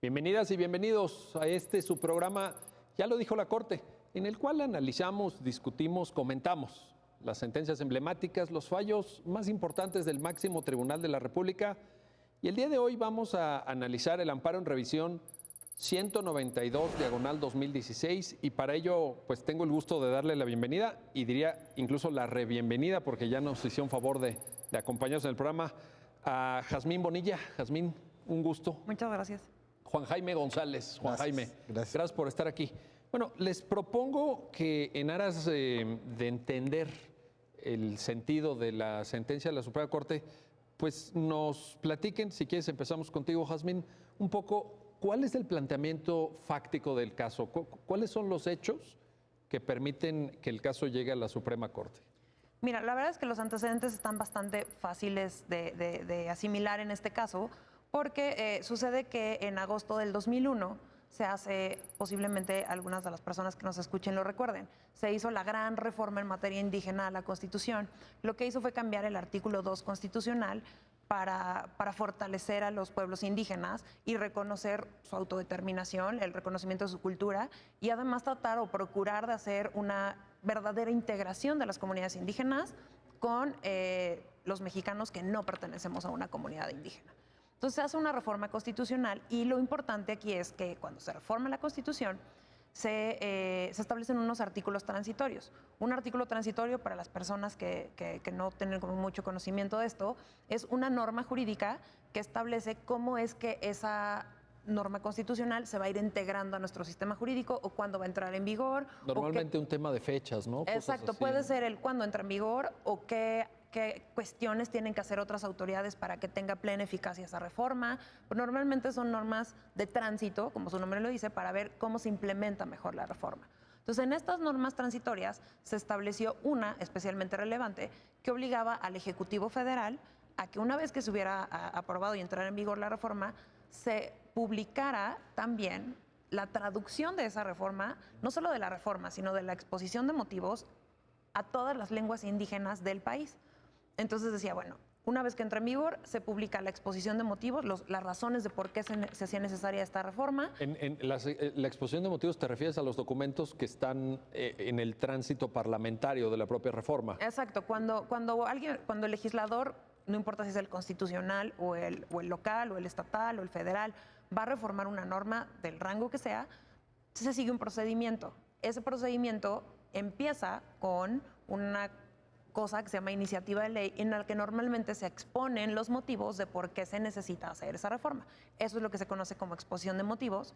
Bienvenidas y bienvenidos a su programa, ya lo dijo la Corte, en el cual analizamos, discutimos, comentamos las sentencias emblemáticas, los fallos más importantes del máximo tribunal de la República. Y el día de hoy vamos a analizar el amparo en revisión 192/2016 y para ello pues tengo el gusto de darle la bienvenida y diría incluso la rebienvenida porque ya nos hicieron favor de acompañarnos en el programa a Jazmín Bonilla. Jazmín, un gusto. Muchas gracias. Juan Jaime González. Gracias por estar aquí. Bueno, les propongo que en aras de entender el sentido de la sentencia de la Suprema Corte, pues nos platiquen, si quieres empezamos contigo, Jazmín, un poco cuál es el planteamiento fáctico del caso, cuáles son los hechos que permiten que el caso llegue a la Suprema Corte. Mira, la verdad es que los antecedentes están bastante fáciles de asimilar en este caso, porque sucede que en agosto del 2001 se hace, posiblemente algunas de las personas que nos escuchen lo recuerden, se hizo la gran reforma en materia indígena a la Constitución. Lo que hizo fue cambiar el artículo 2 constitucional para fortalecer a los pueblos indígenas y reconocer su autodeterminación, el reconocimiento de su cultura y además tratar o procurar de hacer una verdadera integración de las comunidades indígenas con los mexicanos que no pertenecemos a una comunidad indígena. Entonces se hace una reforma constitucional y lo importante aquí es que cuando se reforma la Constitución se establecen unos artículos transitorios. Un artículo transitorio, para las personas que no tienen como mucho conocimiento de esto, es una norma jurídica que establece cómo es que esa norma constitucional se va a ir integrando a nuestro sistema jurídico o cuándo va a entrar en vigor. Normalmente un tema de fechas, ¿no? Exacto, puede ser el cuándo entra en vigor o qué cuestiones tienen que hacer otras autoridades para que tenga plena eficacia esa reforma. Normalmente son normas de tránsito, como su nombre lo dice, para ver cómo se implementa mejor la reforma. Entonces, en estas normas transitorias se estableció una especialmente relevante que obligaba al Ejecutivo Federal a que una vez que se hubiera aprobado y entrara en vigor la reforma, se publicara también la traducción de esa reforma, no solo de la reforma, sino de la exposición de motivos a todas las lenguas indígenas del país. Entonces decía, bueno, una vez que entra en vigor, se publica la exposición de motivos, las razones de por qué se hacía necesaria esta reforma. La exposición de motivos te refieres a los documentos que están en el tránsito parlamentario de la propia reforma. Exacto, cuando el legislador, no importa si es el constitucional o el local o el estatal o el federal, va a reformar una norma del rango que sea, se sigue un procedimiento. Ese procedimiento empieza con una cosa que se llama iniciativa de ley, en la que normalmente se exponen los motivos de por qué se necesita hacer esa reforma. Eso es lo que se conoce como exposición de motivos.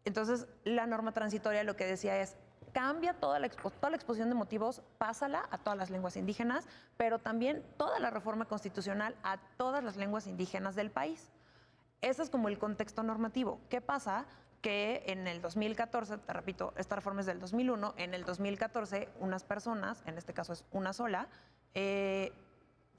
Entonces, la norma transitoria lo que decía es, cambia toda la exposición de motivos, pásala a todas las lenguas indígenas, pero también toda la reforma constitucional a todas las lenguas indígenas del país. Ese es como el contexto normativo. ¿Qué pasa? Que en el 2014, te repito, esta reforma es del 2001, en el 2014 unas personas, en este caso es una sola, se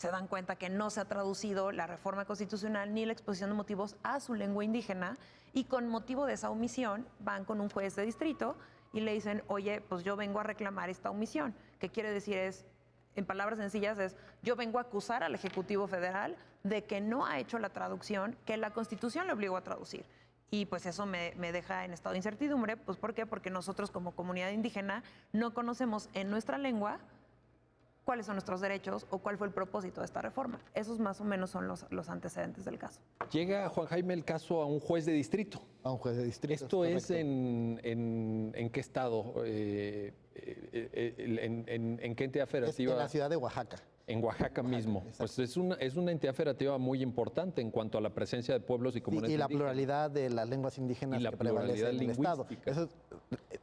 dan cuenta que no se ha traducido la reforma constitucional ni la exposición de motivos a su lengua indígena y con motivo de esa omisión van con un juez de distrito y le dicen, oye, pues yo vengo a reclamar esta omisión. ¿Qué quiere decir? En palabras sencillas es, yo vengo a acusar al Ejecutivo Federal de que no ha hecho la traducción que la Constitución le obligó a traducir. Y pues eso me deja en estado de incertidumbre. Pues ¿por qué? Porque nosotros como comunidad indígena no conocemos en nuestra lengua cuáles son nuestros derechos o cuál fue el propósito de esta reforma. Esos más o menos son los antecedentes del caso. Llega, Juan Jaime, el caso a un juez de distrito. A un juez de distrito. ¿Esto es en qué estado? ¿En qué entidad federativa? En la ciudad de Oaxaca. En Oaxaca mismo. Exacto. Pues es una entidad federativa muy importante en cuanto a la presencia de pueblos y comunidades y la indígenas. Pluralidad de las lenguas indígenas que prevalecen en el Estado. Eso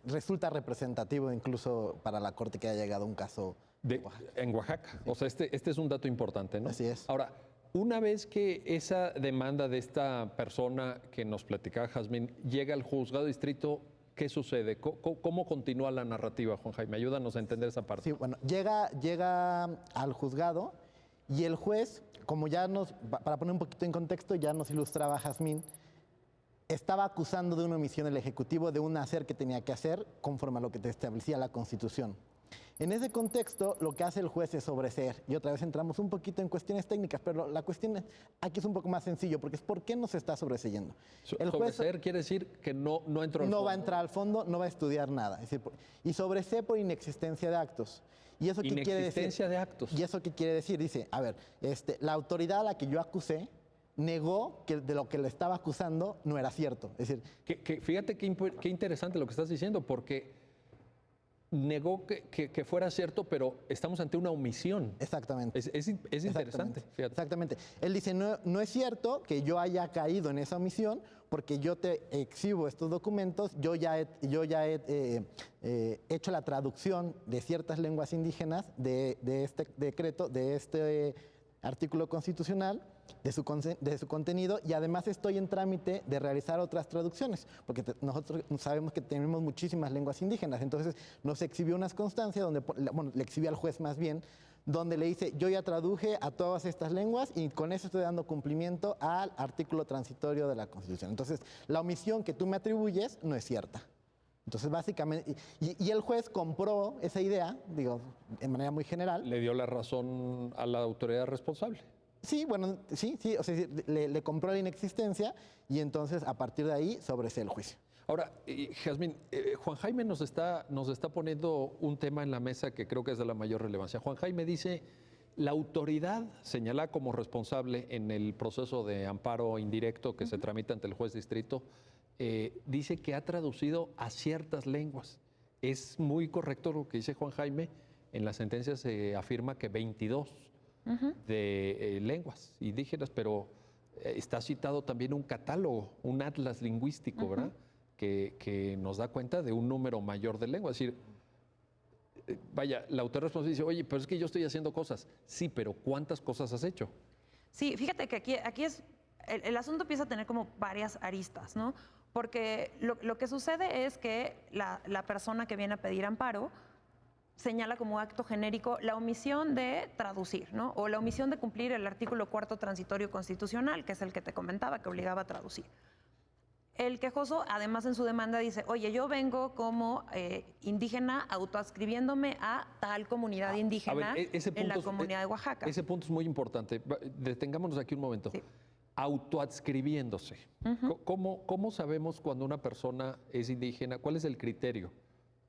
resulta representativo incluso para la Corte que haya llegado un caso en Oaxaca. Sí. O sea, este es un dato importante, ¿no? Así es. Ahora, una vez que esa demanda de esta persona que nos platicaba Jazmín llega al juzgado de distrito, ¿qué sucede? ¿Cómo continúa la narrativa, Juan Jaime? Ayúdanos a entender esa parte. Sí, bueno, llega al juzgado y el juez, como para poner un poquito en contexto, ya nos ilustraba Jazmín, estaba acusando de una omisión del Ejecutivo de un hacer que tenía que hacer conforme a lo que te establecía la Constitución. En ese contexto, lo que hace el juez es sobreseer. Y otra vez entramos un poquito en cuestiones técnicas, pero la cuestión aquí es un poco más sencillo, porque es ¿por qué no se está sobreseyendo? El juez sobreseer quiere decir que no entró al fondo. No va a entrar al fondo, no va a estudiar nada. Es decir, y sobreseer por inexistencia de actos. ¿Y eso qué quiere decir? Inexistencia de actos. ¿Y eso qué quiere decir? Dice, a ver, la autoridad a la que yo acusé negó que de lo que le estaba acusando no era cierto. Es decir, fíjate qué interesante lo que estás diciendo, porque negó que fuera cierto, pero estamos ante una omisión. Exactamente. Es interesante. Fíjate. Exactamente. Él dice, no es cierto que yo haya caído en esa omisión, porque yo te exhibo estos documentos, yo ya he hecho la traducción de ciertas lenguas indígenas de este decreto, de este artículo constitucional, de su contenido, y además estoy en trámite de realizar otras traducciones, porque nosotros sabemos que tenemos muchísimas lenguas indígenas. Entonces nos exhibió unas constancias donde, bueno, le exhibió al juez más bien, donde le dice, yo ya traduje a todas estas lenguas y con eso estoy dando cumplimiento al artículo transitorio de la Constitución. Entonces, la omisión que tú me atribuyes no es cierta. Entonces, básicamente, y el juez compró esa idea, digo, en manera muy general. Le dio la razón a la autoridad responsable. Sí, bueno, sí, o sea, le compró la inexistencia y entonces a partir de ahí sobresee el juicio. Ahora, Jazmín, Juan Jaime nos está poniendo un tema en la mesa que creo que es de la mayor relevancia. Juan Jaime dice, la autoridad señalada como responsable en el proceso de amparo indirecto que se tramita ante el juez distrito, dice que ha traducido a ciertas lenguas. Es muy correcto lo que dice Juan Jaime. En la sentencia se afirma que 22 de lenguas indígenas, pero está citado también un catálogo, un atlas lingüístico, ¿verdad? Que nos da cuenta de un número mayor de lenguas. Es decir, vaya, la autoridad responsable dice, oye, pero es que yo estoy haciendo cosas. Sí, pero ¿cuántas cosas has hecho? Sí, fíjate que aquí es, el asunto empieza a tener como varias aristas, ¿no? Porque lo que sucede es que la persona que viene a pedir amparo señala como acto genérico la omisión de traducir, ¿no? O la omisión de cumplir el artículo 4º transitorio constitucional, que es el que te comentaba, que obligaba a traducir. El quejoso, además, en su demanda dice, oye, yo vengo como indígena autoadscribiéndome a tal comunidad indígena en la comunidad de Oaxaca. Ese punto es muy importante. Detengámonos aquí un momento. Sí. Autoadscribiéndose. ¿Cómo sabemos cuando una persona es indígena? ¿Cuál es el criterio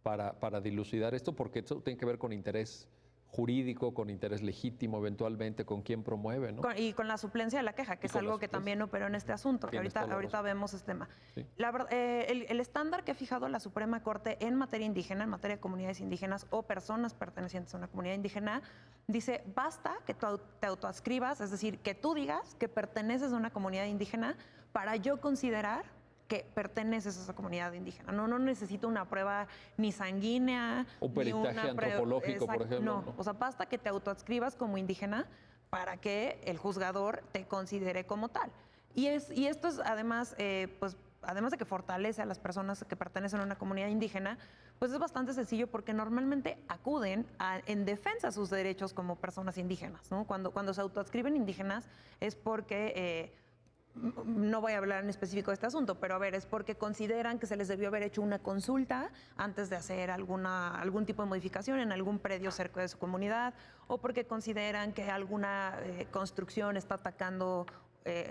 para dilucidar esto? Porque eso tiene que ver con interés jurídico, con interés legítimo eventualmente, con quién promueve, ¿no? Y con la suplencia de la queja, que es algo que también operó en este asunto, que ahorita vemos este tema. Sí. El estándar que ha fijado la Suprema Corte en materia indígena, en materia de comunidades indígenas o personas pertenecientes a una comunidad indígena, dice, basta que tú te autoadscribas, es decir, que tú digas que perteneces a una comunidad indígena para yo considerar que perteneces a esa comunidad indígena. No necesito una prueba ni sanguínea, o peritaje antropológico, por ejemplo. No, o sea, basta que te autoadscribas como indígena para que el juzgador te considere como tal. Y esto es además, pues, además de que fortalece a las personas que pertenecen a una comunidad indígena, pues es bastante sencillo porque normalmente acuden en defensa de sus derechos como personas indígenas, ¿no? Cuando se autoadscriben indígenas es porque no voy a hablar en específico de este asunto, pero a ver, es porque consideran que se les debió haber hecho una consulta antes de hacer algún tipo de modificación en algún predio cerca de su comunidad, o porque consideran que alguna construcción está atacando,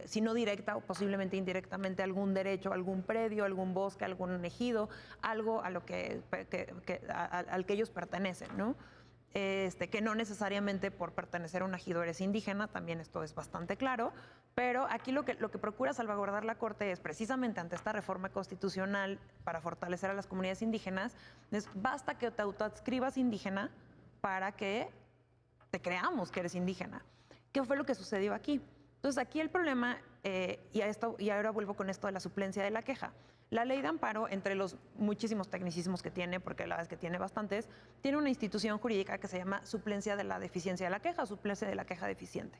si no directa o posiblemente indirectamente, algún derecho, algún predio, algún bosque, algún ejido, algo a lo al que ellos pertenecen, ¿no? Que no necesariamente por pertenecer a un ejido eres indígena, también esto es bastante claro, pero aquí lo que procura salvaguardar la Corte es precisamente ante esta reforma constitucional para fortalecer a las comunidades indígenas, es basta que te autoadscribas indígena para que te creamos que eres indígena. ¿Qué fue lo que sucedió aquí? Entonces aquí el problema, y ahora vuelvo con esto de la suplencia de la queja. La ley de amparo, entre los muchísimos tecnicismos que tiene, porque la verdad es que tiene bastantes, tiene una institución jurídica que se llama suplencia de la deficiencia de la queja, suplencia de la queja deficiente.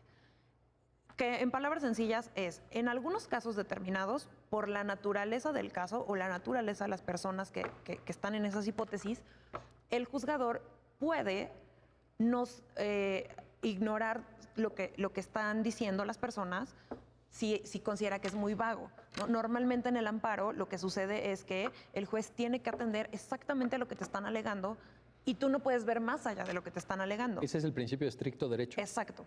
Que en palabras sencillas es, en algunos casos determinados, por la naturaleza del caso o la naturaleza de las personas que están en esas hipótesis, el juzgador puede ignorar lo que están diciendo las personas si considera que es muy vago, ¿no? Normalmente en el amparo lo que sucede es que el juez tiene que atender exactamente lo que te están alegando y tú no puedes ver más allá de lo que te están alegando. Ese es el principio de estricto derecho. Exacto.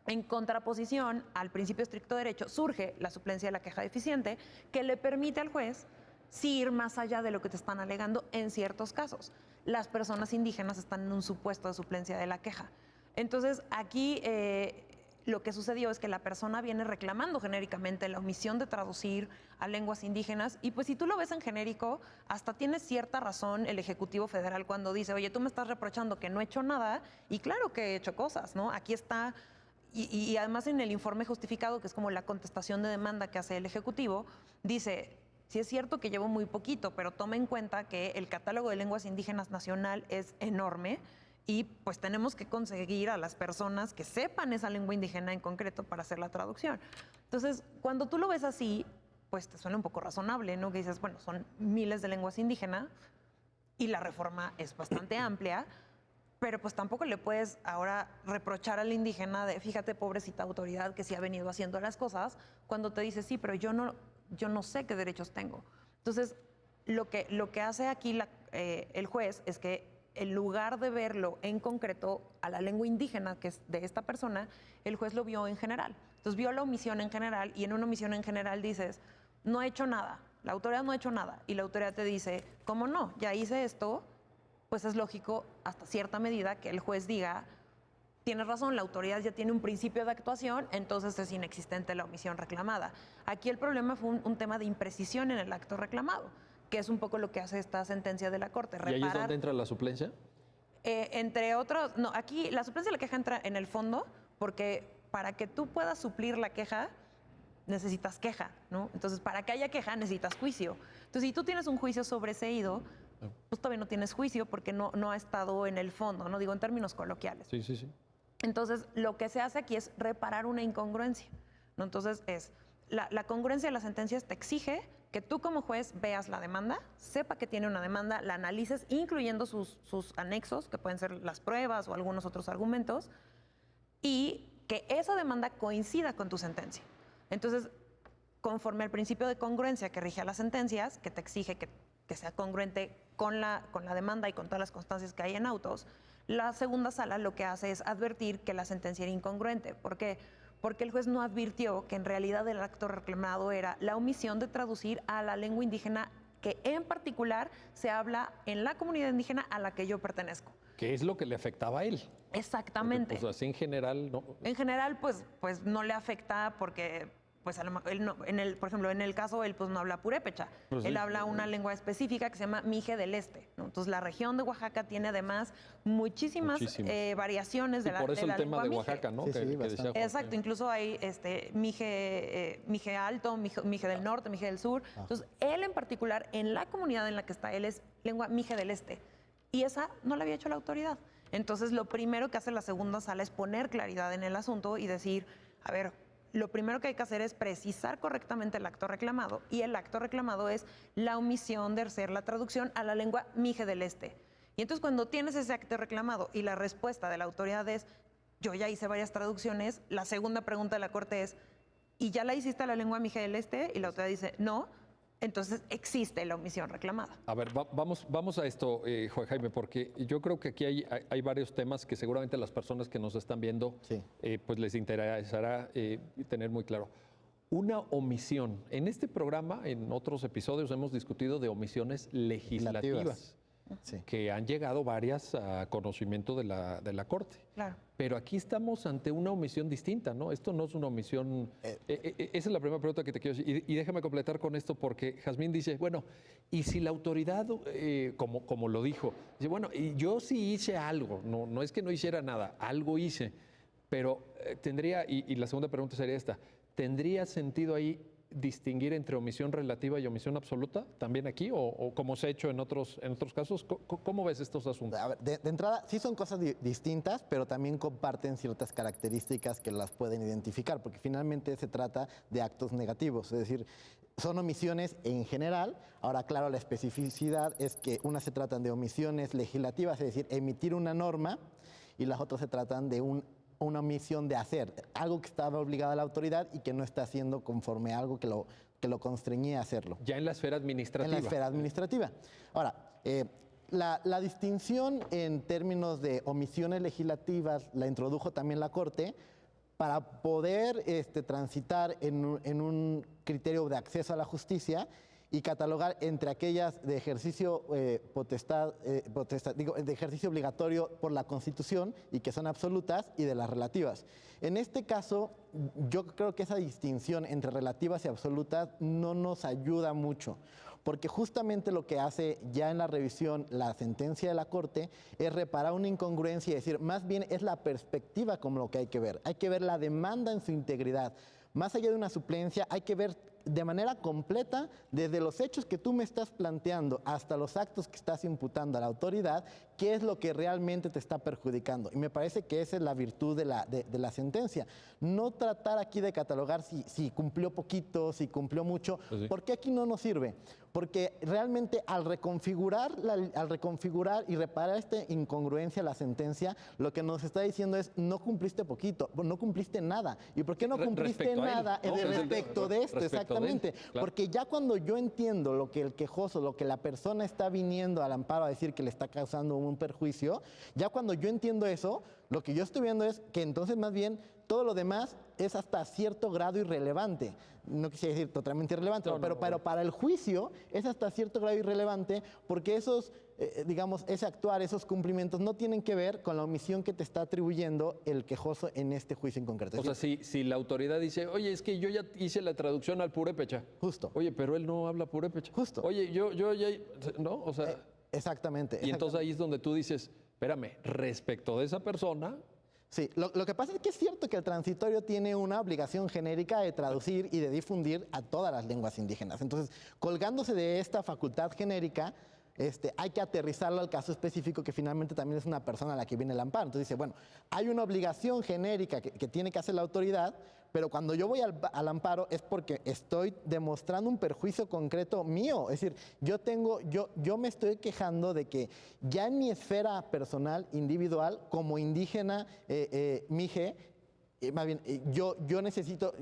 En contraposición al principio de estricto derecho surge la suplencia de la queja deficiente, que le permite al juez sí ir más allá de lo que te están alegando en ciertos casos. Las personas indígenas están en un supuesto de suplencia de la queja. Entonces, aquí lo que sucedió es que la persona viene reclamando genéricamente la omisión de traducir a lenguas indígenas, y pues si tú lo ves en genérico, hasta tiene cierta razón el Ejecutivo Federal cuando dice, oye, tú me estás reprochando que no he hecho nada, y claro que he hecho cosas, ¿no? Aquí está, y además en el informe justificado, que es como la contestación de demanda que hace el Ejecutivo, dice, sí es cierto que llevo muy poquito, pero toma en cuenta que el catálogo de lenguas indígenas nacional es enorme, y pues tenemos que conseguir a las personas que sepan esa lengua indígena en concreto para hacer la traducción. Entonces, cuando tú lo ves así, pues te suena un poco razonable, ¿no? Que dices, bueno, son miles de lenguas indígenas y la reforma es bastante amplia, pero pues tampoco le puedes ahora reprochar al indígena de, fíjate, pobrecita autoridad que sí ha venido haciendo las cosas, cuando te dice, sí, pero yo no sé qué derechos tengo. Entonces, lo que hace aquí el juez es que en lugar de verlo en concreto a la lengua indígena que es de esta persona, el juez lo vio en general. Entonces vio la omisión en general, y en una omisión en general dices, no he hecho nada, la autoridad no ha hecho nada, y la autoridad te dice, ¿cómo no? Ya hice esto, pues es lógico hasta cierta medida que el juez diga, tienes razón, la autoridad ya tiene un principio de actuación, entonces es inexistente la omisión reclamada. Aquí el problema fue un tema de imprecisión en el acto reclamado, que es un poco lo que hace esta sentencia de la Corte. ¿Y ahí es donde entra la suplencia? Entre otros, no, aquí la suplencia de la queja entra en el fondo, porque para que tú puedas suplir la queja, necesitas queja, ¿no? Entonces, para que haya queja, necesitas juicio. Entonces, si tú tienes un juicio sobreseído, pues todavía no tienes juicio porque no ha estado en el fondo, ¿no? Digo, en términos coloquiales. Sí, sí, sí. Entonces, lo que se hace aquí es reparar una incongruencia, ¿no? Entonces, la congruencia de las sentencias te exige que tú como juez veas la demanda, sepa que tiene una demanda, la analices, incluyendo sus anexos, que pueden ser las pruebas o algunos otros argumentos, y que esa demanda coincida con tu sentencia. Entonces, conforme al principio de congruencia que rige a las sentencias, que te exige que sea congruente con la demanda y con todas las constancias que hay en autos, la segunda sala lo que hace es advertir que la sentencia era incongruente. ¿Por qué? Porque el juez no advirtió que en realidad el acto reclamado era la omisión de traducir a la lengua indígena que en particular se habla en la comunidad indígena a la que yo pertenezco. ¿Qué es lo que le afectaba a él? Exactamente. Porque, pues así en general, no. En general, pues no le afecta porque, pues él no, por ejemplo, en el caso él pues no habla purépecha, Pues él sí. habla una lengua específica que se llama Mije del Este, ¿no? Entonces la región de Oaxaca tiene además muchísimas variaciones de Y la por eso de la el tema lengua de mije. Oaxaca, ¿no? Sí, que sí, decía bastante. Jorge. Exacto, incluso hay Mije Alto, Mije del Norte, Mije del Sur. Entonces, él en particular, en la comunidad en la que está, él es lengua Mije del Este. Y esa no la había hecho la autoridad. Entonces, lo primero que hace la segunda sala es poner claridad en el asunto y decir, a ver, lo primero que hay que hacer es precisar correctamente el acto reclamado. Y el acto reclamado es la omisión de hacer la traducción a la lengua Mije del Este. Y entonces, cuando tienes ese acto reclamado y la respuesta de la autoridad es, yo ya hice varias traducciones, la segunda pregunta de la Corte es, ¿y ya la hiciste a la lengua Mije del Este? Y la autoridad dice, no. Entonces existe la omisión reclamada. A ver, vamos a esto, Juan Jaime, porque yo creo que aquí hay varios temas que seguramente las personas que nos están viendo, Sí. pues les interesará tener muy claro. Una omisión. En este programa, en otros episodios, hemos discutido de omisiones legislativas. Sí. Que han llegado varias a conocimiento de la Corte. Claro. Pero aquí estamos ante una omisión distinta, ¿no? Esto no es una omisión... esa es la primera pregunta que te quiero decir. Y déjame completar con esto porque Jazmín dice, bueno, y si la autoridad, como lo dijo, dice, bueno, y yo sí hice algo, no es que no hiciera nada, algo hice, pero tendría, y la segunda pregunta sería esta, ¿tendría sentido ahí distinguir entre omisión relativa y omisión absoluta también aquí o como se ha hecho en otros casos? ¿Cómo ves estos asuntos? A ver, de entrada, sí son cosas distintas, pero también comparten ciertas características que las pueden identificar, porque finalmente se trata de actos negativos, es decir, son omisiones en general. Ahora, claro, la especificidad es que unas se tratan de omisiones legislativas, es decir, emitir una norma, y las otras se tratan de una omisión de hacer, algo que estaba obligada a la autoridad y que no está haciendo conforme a algo que lo constreñía a hacerlo. Ya en la esfera administrativa. En la esfera administrativa. Ahora, La distinción en términos de omisiones legislativas la introdujo también la Corte para poder transitar en un criterio de acceso a la justicia y catalogar entre aquellas de ejercicio de ejercicio obligatorio por la Constitución y que son absolutas, y de las relativas. En este caso, yo creo que esa distinción entre relativas y absolutas no nos ayuda mucho, porque justamente lo que hace ya en la revisión la sentencia de la Corte es reparar una incongruencia y decir, más bien es la perspectiva como lo que hay que ver. Hay que ver la demanda en su integridad. Más allá de una suplencia, hay que ver de manera completa, desde los hechos que tú me estás planteando hasta los actos que estás imputando a la autoridad, qué es lo que realmente te está perjudicando. Y me parece que esa es la virtud de la sentencia. No tratar aquí de catalogar si cumplió poquito, si cumplió mucho, pues sí. Porque aquí no nos sirve. Porque realmente al reconfigurar y reparar esta incongruencia la sentencia, lo que nos está diciendo es no cumpliste poquito, no cumpliste nada. ¿Y por qué no cumpliste nada? Respecto de esto, exactamente. Claro. Porque ya cuando yo entiendo lo que el quejoso, lo que la persona está viniendo al amparo a decir que le está causando un perjuicio, ya cuando yo entiendo eso, lo que yo estoy viendo es que entonces más bien todo lo demás es hasta cierto grado irrelevante. No quisiera decir totalmente irrelevante, pero para el juicio es hasta cierto grado irrelevante porque esos, ese actuar, esos cumplimientos no tienen que ver con la omisión que te está atribuyendo el quejoso en este juicio en concreto. O sea, si la autoridad dice, oye, es que yo ya hice la traducción al purépecha. Justo. Oye, pero él no habla purépecha. Justo. Oye, yo ya, ¿no? O sea... Exactamente. Y entonces ahí es donde tú dices, espérame, respecto de esa persona... Sí, lo que pasa es que es cierto que el transitorio tiene una obligación genérica de traducir y de difundir a todas las lenguas indígenas. Entonces, colgándose de esta facultad genérica, hay que aterrizarlo al caso específico que finalmente también es una persona a la que viene el amparo. Entonces dice, bueno, hay una obligación genérica que tiene que hacer la autoridad, pero cuando yo voy al amparo es porque estoy demostrando un perjuicio concreto mío. Es decir, yo me estoy quejando de que ya en mi esfera personal, individual, como indígena mije, más bien, yo necesito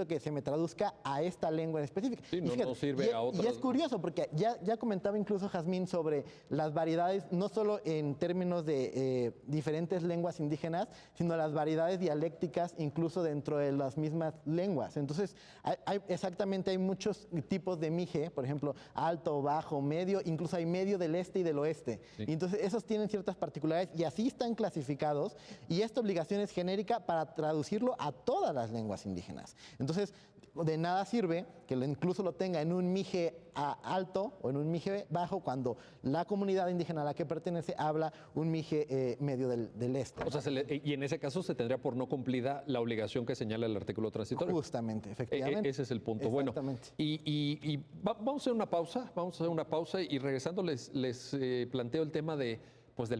que se me traduzca a esta lengua en específico. Sí, no sirve a otras. Y es curioso porque ya comentaba incluso Jazmín sobre las variedades, no solo en términos de diferentes lenguas indígenas, sino las variedades dialécticas incluso dentro de las mismas lenguas. Entonces, hay muchos tipos de mije, por ejemplo, alto, bajo, medio, incluso hay medio del este y del oeste. Sí. Y entonces, esos tienen ciertas particularidades y así están clasificados, y esta obligación es genérica para traducirlo a todas las lenguas indígenas. Entonces, de nada sirve que incluso lo tenga en un mije alto o en un mije bajo cuando la comunidad indígena a la que pertenece habla un mije medio del este. O sea, y en ese caso se tendría por no cumplida la obligación que señala el artículo transitorio. Justamente, efectivamente. Ese es el punto. Bueno, vamos a hacer una pausa y regresando les planteo el tema del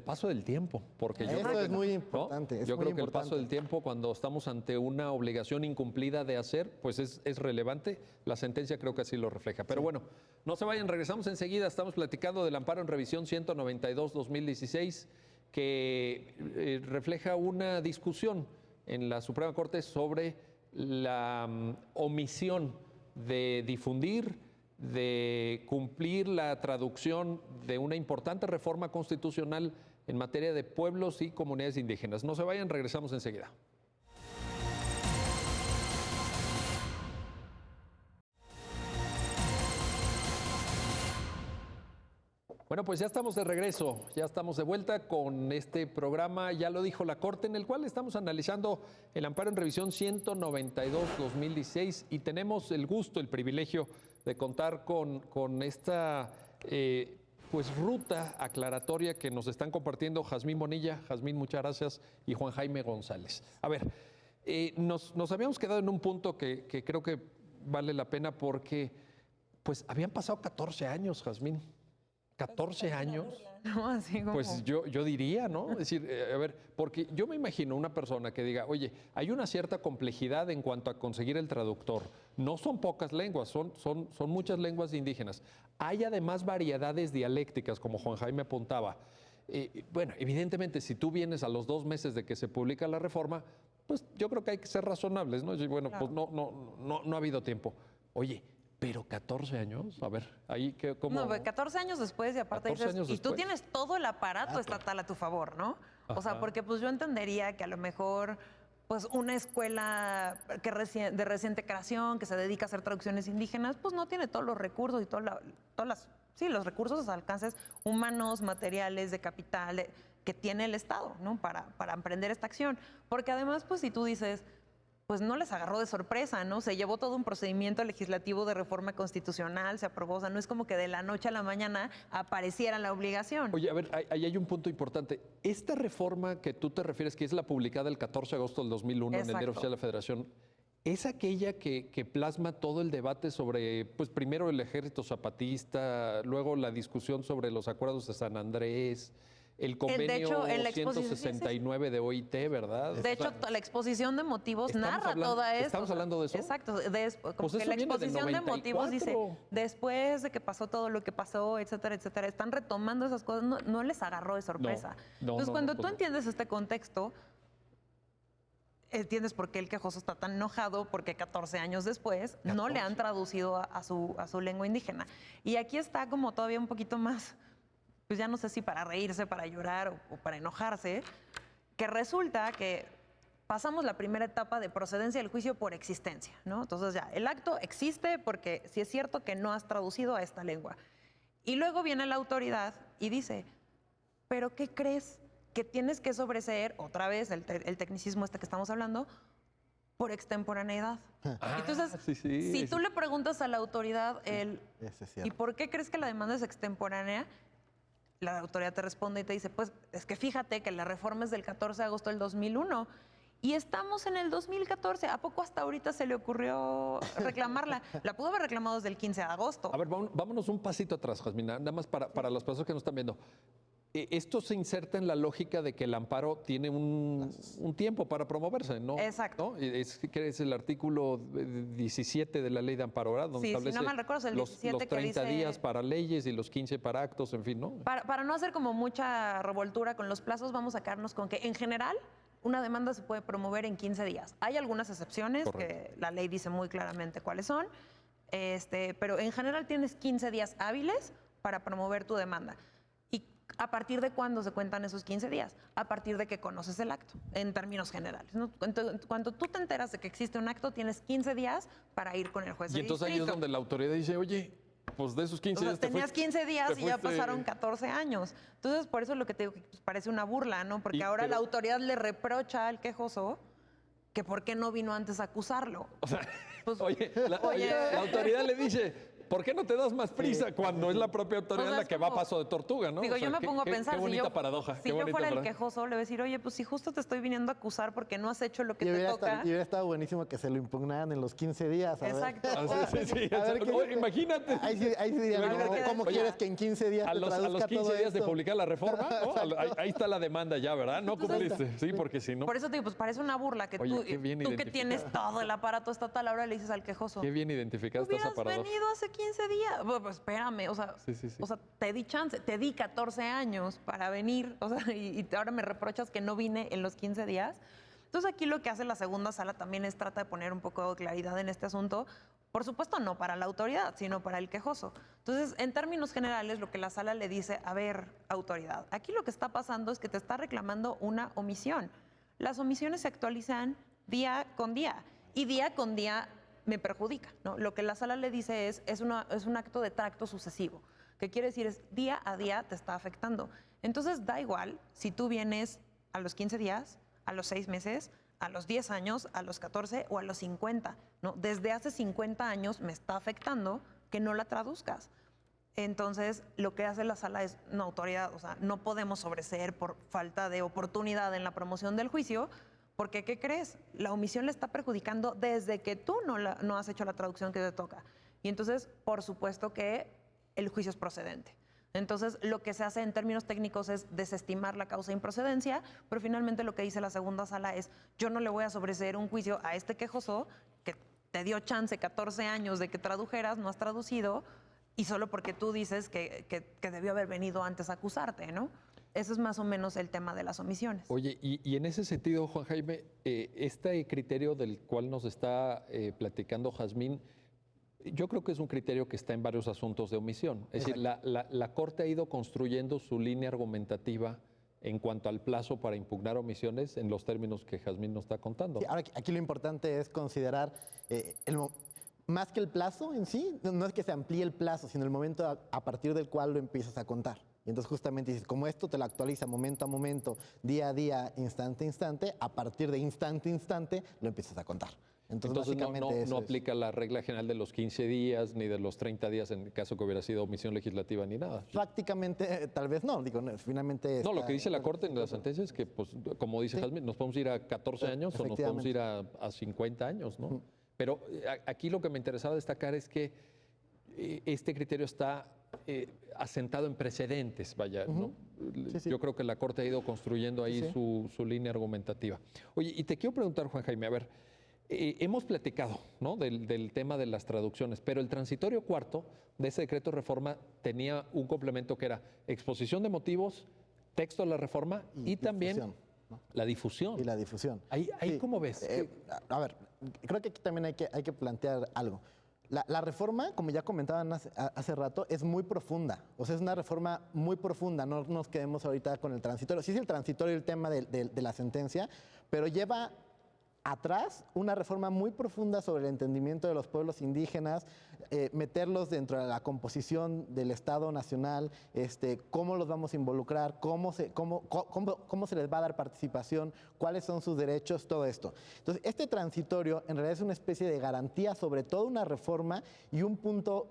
paso del tiempo, porque yo creo que es muy importante. Yo creo que el paso del tiempo, cuando estamos ante una obligación incumplida de hacer, pues es relevante. La sentencia creo que así lo refleja. Pero bueno, no se vayan, regresamos enseguida. Estamos platicando del amparo en revisión 192-2016, que refleja una discusión en la Suprema Corte sobre la omisión de difundir, de cumplir la traducción de una importante reforma constitucional en materia de pueblos y comunidades indígenas. No se vayan, regresamos enseguida. Bueno, pues ya estamos de regreso, ya estamos de vuelta con este programa, ya lo dijo la Corte, en el cual estamos analizando el amparo en revisión 192-2016 y tenemos el gusto, el privilegio de contar con esta ruta aclaratoria que nos están compartiendo Jazmín Bonilla. Jazmín, muchas gracias, y Juan Jaime González. A ver, nos habíamos quedado en un punto que creo que vale la pena porque pues habían pasado 14 años, Jazmín. 14 años, no, así como... pues yo diría, ¿no? Es decir, a ver, porque yo me imagino una persona que diga, oye, hay una cierta complejidad en cuanto a conseguir el traductor. No son pocas lenguas, son muchas lenguas indígenas. Hay además variedades dialécticas, como Juan Jaime apuntaba. Bueno, evidentemente, si tú vienes a los 2 meses de que se publica la reforma, pues yo creo que hay que ser razonables, ¿no? Y bueno, claro. Pues no ha habido tiempo. Oye, Pero 14 años, a ver, ahí ¿cómo? No, 14 años después y aparte 14 dices, años y tú después. tienes todo el aparato estatal a tu favor, ¿no? O sea, Ajá. porque pues yo entendería que a lo mejor pues una escuela de reciente creación que se dedica a hacer traducciones indígenas, pues no tiene todos los recursos y los recursos, alcances humanos, materiales, de capital, que tiene el Estado, ¿no? Para emprender esta acción. Porque además, pues si tú dices, pues no les agarró de sorpresa, ¿no? Se llevó todo un procedimiento legislativo de reforma constitucional, se aprobó, o sea, no es como que de la noche a la mañana apareciera la obligación. Oye, a ver, ahí hay un punto importante. Esta reforma que tú te refieres, que es la publicada el 14 de agosto del 2001 en el Diario Exacto. Oficial de la Federación, ¿es aquella que plasma todo el debate sobre, pues primero el ejército zapatista, luego la discusión sobre los acuerdos de San Andrés, el convenio hecho, en la exposición- 169 de OIT, ¿verdad? De hecho, la exposición de motivos estamos narra hablando- toda esto. estamos hablando de eso. Exacto. Como Pues que eso la viene del exposición de motivos dice, 94. después de que pasó todo lo que pasó, etcétera, etcétera, están retomando esas cosas, no les agarró de sorpresa. No, Entonces, no, cuando no, tú pues no. entiendes este contexto, entiendes por qué el quejoso está tan enojado, porque 14 años después no le han traducido a su lengua indígena. Y aquí está como todavía un poquito más, pues ya no sé si para reírse, para llorar o para enojarse, que resulta que pasamos la primera etapa de procedencia del juicio por existencia, ¿no? Entonces ya, el acto existe porque sí es cierto que no has traducido a esta lengua. Y luego viene la autoridad y dice, ¿pero qué crees? Que tienes que sobreseer, otra vez, el tecnicismo este que estamos hablando, por extemporaneidad. Entonces, si tú le preguntas a la autoridad, Ese es cierto. ¿y por qué crees que la demanda es extemporánea? La autoridad te responde y te dice, pues es que fíjate que la reforma es del 14 de agosto del 2001 y estamos en el 2014. ¿A poco hasta ahorita se le ocurrió reclamarla? La pudo haber reclamado desde el 15 de agosto. A ver, vámonos un pasito atrás, Jasmina, nada más para las personas que nos están viendo. Esto se inserta en la lógica de que el amparo tiene un tiempo para promoverse, ¿no? Exacto. ¿No? Es el artículo 17 de la ley de amparo, ¿verdad? Donde Sí, si no establece mal recuerdo, es el 17 los que 30 dice- días para leyes y los 15 para actos, en fin, ¿no? Para no hacer como mucha revoltura con los plazos, vamos a quedarnos con que en general una demanda se puede promover en 15 días. Hay algunas excepciones Correcto. que la ley dice muy claramente cuáles son, pero en general tienes 15 días hábiles para promover tu demanda. ¿Y a partir de cuándo se cuentan esos 15 días? A partir de que conoces el acto, en términos generales, ¿no? Cuando tú te enteras de que existe un acto, tienes 15 días para ir con el juez Y de entonces ahí es distrito. donde la autoridad dice, oye, pues de esos 15 O sea, días te tenías fuiste- 15 días te y ya fuiste- pasaron 14 años. Entonces, por eso es lo que te digo, que pues, parece una burla, ¿no? Porque Y- ahora pero- la autoridad le reprocha al quejoso que por qué no vino antes a acusarlo. O sea, Pues, oye, oye. la autoridad le dice, ¿por qué no te das más prisa cuando es la propia autoridad O sea, la es que va a como- paso de tortuga, ¿no? Digo, O sea, yo me pongo a pensar, Qué si bonita yo, paradoja. si qué yo bonita fuera el paradoja. quejoso, le voy a decir, oye, pues si justo te estoy viniendo a acusar porque no has hecho lo que Y te hubiera, toca. y hubiera estado buenísimo que se lo impugnaran en los 15 días. a ver. Exacto. Ah, sí, sí, sí, A ver, exacto. Oye, imagínate. Ahí sí dirían, Imagínate. ¿cómo Oye, quieres que en 15 días A te los traduzca 15 todo días de esto? publicar la reforma, ¿no? Ahí está la demanda ya, ¿verdad? No cumpliste. Sí, porque si no, Por eso te digo, pues parece una burla que Oye, qué bien tú que identificado. tienes todo el aparato estatal, ahora le dices al quejoso. qué bien identificaste esa Hubieras paradoja. venido hace 15 días. Bueno, pues espérame, o sea, Sí, sí, sí. o sea, te di chance, te di 14 años para venir, o sea, y ahora me reprochas que no vine en los 15 días. Entonces aquí lo que hace la segunda sala también es trata de poner un poco de claridad en este asunto. Por supuesto, no para la autoridad, sino para el quejoso. Entonces, en términos generales, lo que la sala le dice, a ver, autoridad, aquí lo que está pasando es que te está reclamando una omisión. Las omisiones se actualizan día con día y día con día me perjudica, ¿no? Lo que la sala le dice es un acto de tracto sucesivo, que quiere decir es día a día te está afectando. Entonces, da igual si tú vienes a los 15 días, a los 6 meses, a los 10 años, a los 14 o a los 50, ¿no? Desde hace 50 años me está afectando que no la traduzcas. Entonces, lo que hace la sala es, no, autoridad, o sea, no podemos sobreseer por falta de oportunidad en la promoción del juicio, porque, ¿qué crees? La omisión le está perjudicando desde que tú no has hecho la traducción que te toca. Y entonces, por supuesto que el juicio es procedente. Entonces, lo que se hace en términos técnicos es desestimar la causa de improcedencia, pero finalmente lo que dice la segunda sala es, yo no le voy a sobreseer un juicio a este quejoso que te dio chance 14 años de que tradujeras, no has traducido, y solo porque tú dices que debió haber venido antes a acusarte, ¿no? Ese es más o menos el tema de las omisiones. Oye, y en ese sentido, Juan Jaime, este criterio del cual nos está platicando Jazmín, Yo creo que es un criterio que está en varios asuntos de omisión. Es decir, la Corte ha ido construyendo su línea argumentativa en cuanto al plazo para impugnar omisiones en los términos que Jazmín nos está contando. Sí, ahora aquí lo importante es considerar más que el plazo en sí, no es que se amplíe el plazo, sino el momento a partir del cual lo empiezas a contar. Y entonces justamente dices, como esto te lo actualiza momento a momento, día a día, instante a instante, a partir de instante a instante lo empiezas a contar. Entonces básicamente no aplica la regla general de los 15 días ni de los 30 días en el caso que hubiera sido omisión legislativa ni nada. Prácticamente, tal vez no, digo, finalmente... No, lo que dice la Corte en la sentencia es que, pues, como dice Jazmín, nos podemos ir a 14 años o nos podemos ir a 50 años, ¿no? Pero aquí lo que me interesaba destacar es que este criterio está asentado en precedentes, vaya, ¿no? Sí. Yo creo que la Corte ha ido construyendo ahí su línea argumentativa. Oye, y te quiero preguntar, Juan Jaime, a ver, hemos platicado, ¿no?, del tema de las traducciones, pero el transitorio cuarto de ese decreto de reforma tenía un complemento que era exposición de motivos, texto de la reforma y también la difusión. Y la difusión. Ahí ¿cómo ves? A ver, creo que aquí también hay que plantear algo. La reforma, como ya comentaban hace rato, es muy profunda. O sea, es una reforma muy profunda. No nos quedemos ahorita con el transitorio. Sí es el transitorio el tema de la sentencia, pero lleva atrás una reforma muy profunda sobre el entendimiento de los pueblos indígenas, meterlos dentro de la composición del Estado Nacional, cómo los vamos a involucrar, cómo se les va a dar participación, cuáles son sus derechos, todo esto. Entonces, este transitorio en realidad es una especie de garantía sobre toda una reforma y un punto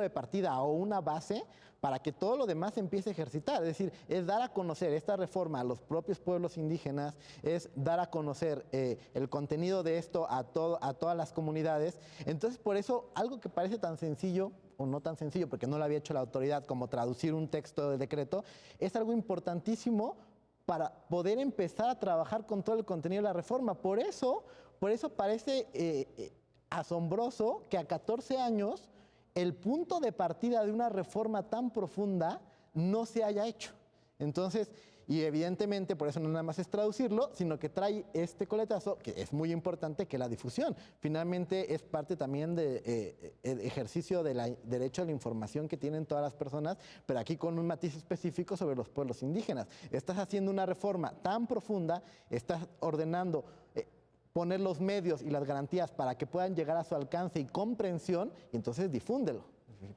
de partida o una base para que todo lo demás se empiece a ejercitar. Es decir, es dar a conocer esta reforma a los propios pueblos indígenas, es dar a conocer el contenido de esto a todas las comunidades. Entonces, por eso, algo que parece tan sencillo, o no tan sencillo, porque no lo había hecho la autoridad, como traducir un texto de decreto, es algo importantísimo para poder empezar a trabajar con todo el contenido de la reforma. Por eso parece asombroso que a 14 años el punto de partida de una reforma tan profunda no se haya hecho. Entonces, y evidentemente por eso no nada más es traducirlo, sino que trae este coletazo, que es muy importante, que la difusión. Finalmente es parte también del ejercicio del derecho a la información que tienen todas las personas, pero aquí con un matiz específico sobre los pueblos indígenas. Estás haciendo una reforma tan profunda, estás ordenando poner los medios y las garantías para que puedan llegar a su alcance y comprensión, y entonces difúndelo.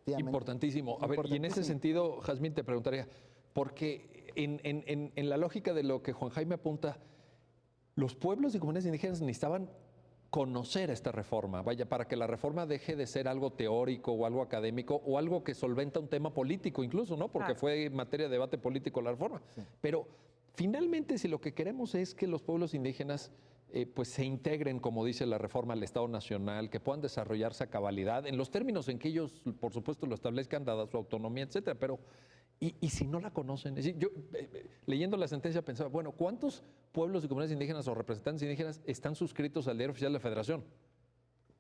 Importantísimo. A ver, y en ese sentido, Jazmín, te preguntaría, porque en la lógica de lo que Juan Jaime apunta, los pueblos y comunidades indígenas necesitaban conocer esta reforma, vaya, para que la reforma deje de ser algo teórico o algo académico o algo que solventa un tema político incluso, ¿no? Porque fue materia de debate político la reforma. Sí. Pero finalmente, si lo que queremos es que los pueblos indígenas pues se integren, como dice la reforma, al Estado Nacional, que puedan desarrollarse a cabalidad, en los términos en que ellos, por supuesto, lo establezcan, dada su autonomía, etcétera, pero ¿y si no la conocen? Es decir, yo leyendo la sentencia pensaba, bueno, ¿cuántos pueblos y comunidades indígenas o representantes indígenas están suscritos al Diario Oficial de la Federación?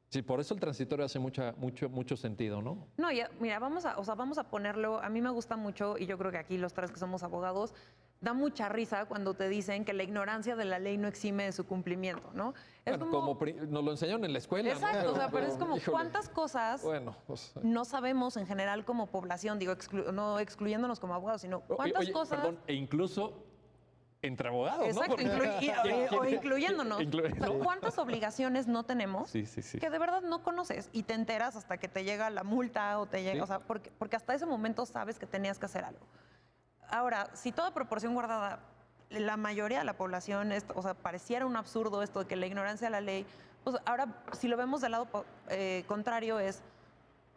Sí, por eso el transitorio hace mucho sentido, ¿no? No, ya, mira, vamos a ponerlo, a mí me gusta mucho, y yo creo que aquí los tres que somos abogados, da mucha risa cuando te dicen que la ignorancia de la ley no exime de su cumplimiento, ¿no? Es bueno, como nos lo enseñaron en la escuela, exacto, ¿no? O sea, pero es como cuántas cosas no sabemos en general como población, digo, no excluyéndonos como abogados, sino cuántas cosas... Perdón, e incluso entre abogados, exacto, ¿no? o incluyéndonos. ¿No? ¿Cuántas obligaciones no tenemos sí. que de verdad no conoces y te enteras hasta que te llega la multa o te llega, o sea, porque hasta ese momento sabes que tenías que hacer algo? Ahora, si toda proporción guardada, la mayoría de la población, o sea, pareciera un absurdo esto de que la ignorancia de la ley, pues ahora, si lo vemos del lado contrario, es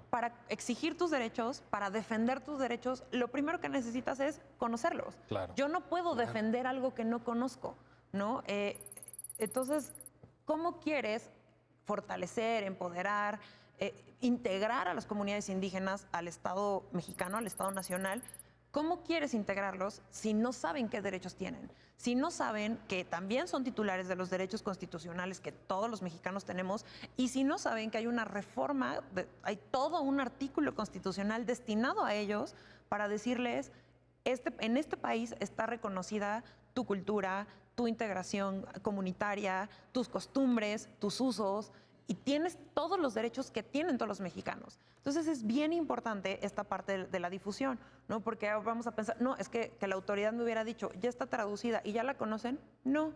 para exigir tus derechos, para defender tus derechos, lo primero que necesitas es conocerlos. Claro. Yo no puedo defender algo que no conozco, ¿no? Entonces, ¿cómo quieres fortalecer, empoderar, integrar a las comunidades indígenas al Estado mexicano, al Estado nacional? ¿Cómo quieres integrarlos si no saben qué derechos tienen? Si no saben que también son titulares de los derechos constitucionales que todos los mexicanos tenemos, y si no saben que hay una reforma, hay todo un artículo constitucional destinado a ellos para decirles, en este país está reconocida tu cultura, tu integración comunitaria, tus costumbres, tus usos, y tienes todos los derechos que tienen todos los mexicanos. Entonces es bien importante esta parte de la difusión, ¿no? Porque vamos a pensar, no, es que la autoridad me hubiera dicho, ya está traducida y ya la conocen. No.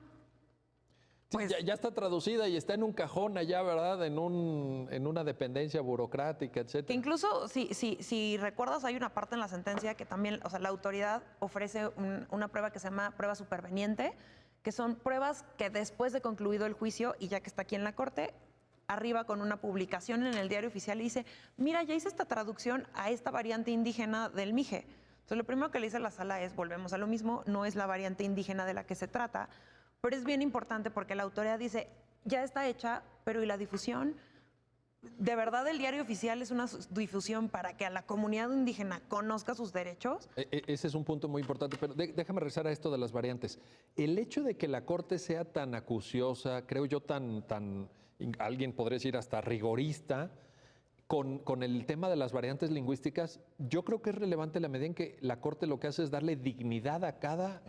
Pues, ya está traducida y está en un cajón allá, ¿verdad? En una dependencia burocrática, etcétera. Que incluso, si recuerdas, hay una parte en la sentencia que también, o sea, la autoridad ofrece una prueba que se llama prueba superveniente, que son pruebas que después de concluido el juicio y ya que está aquí en la corte, arriba con una publicación en el diario oficial y dice, mira, ya hice esta traducción a esta variante indígena del mije. Entonces, lo primero que le dice la sala es, volvemos a lo mismo, no es la variante indígena de la que se trata, pero es bien importante porque la autoridad dice, ya está hecha, pero ¿y la difusión? ¿De verdad el diario oficial es una difusión para que a la comunidad indígena conozca sus derechos? Ese es un punto muy importante, pero déjame regresar a esto de las variantes. El hecho de que la Corte sea tan acuciosa, creo yo alguien podría decir hasta rigorista, con el tema de las variantes lingüísticas, yo creo que es relevante la medida en que la Corte lo que hace es darle dignidad a cada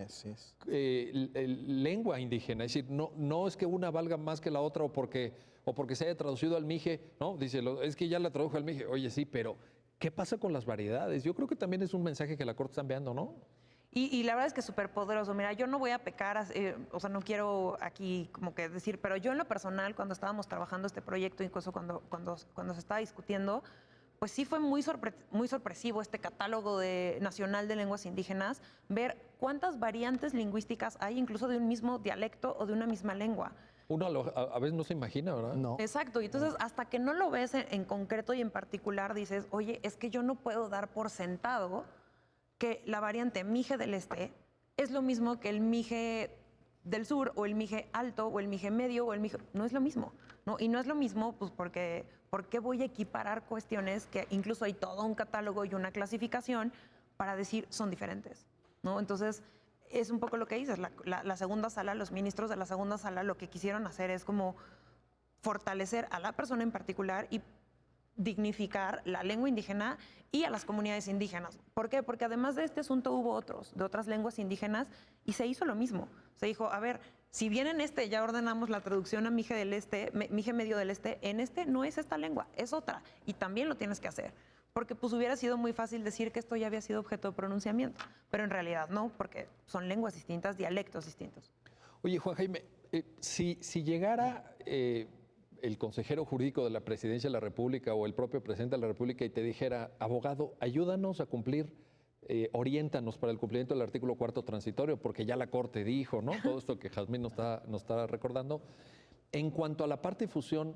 lengua indígena. Es decir, no es que una valga más que la otra o porque se haya traducido al mije, ¿no? Dice, es que ya la tradujo al mije. Oye, sí, pero ¿qué pasa con las variedades? Yo creo que también es un mensaje que la Corte está enviando, ¿no? Y la verdad es que es súper poderoso. Mira, yo no voy a pecar, o sea, no quiero aquí como que decir, pero yo en lo personal, cuando estábamos trabajando este proyecto, incluso cuando se estaba discutiendo, pues sí fue muy sorpresivo este catálogo nacional de lenguas indígenas, ver cuántas variantes lingüísticas hay incluso de un mismo dialecto o de una misma lengua. Uno a veces no se imagina, ¿verdad? No. Exacto, y entonces hasta que no lo ves en concreto y en particular, dices, oye, es que yo no puedo dar por sentado que la variante mije del este es lo mismo que el mije del sur o el mije alto o el mije medio o el mije... No es lo mismo, ¿no? Y no es lo mismo pues porque ¿por qué voy a equiparar cuestiones que incluso hay todo un catálogo y una clasificación para decir son diferentes, ¿no? Entonces es un poco lo que dices, la segunda sala, los ministros de la segunda sala lo que quisieron hacer es como fortalecer a la persona en particular y dignificar la lengua indígena y a las comunidades indígenas. ¿Por qué? Porque además de este asunto hubo otros, de otras lenguas indígenas, y se hizo lo mismo. Se dijo, a ver, si bien en este ya ordenamos la traducción a mije del este, mije medio del este, en este no es esta lengua, es otra, y también lo tienes que hacer. Porque pues hubiera sido muy fácil decir que esto ya había sido objeto de pronunciamiento, pero en realidad no, porque son lenguas distintas, dialectos distintos. Oye, Juan Jaime, si llegara el consejero jurídico de la Presidencia de la República o el propio presidente de la República y te dijera, abogado, ayúdanos a cumplir, oriéntanos para el cumplimiento del artículo 4º transitorio, porque ya la Corte dijo, ¿no? Todo esto que Jazmín nos está recordando. En cuanto a la parte de difusión,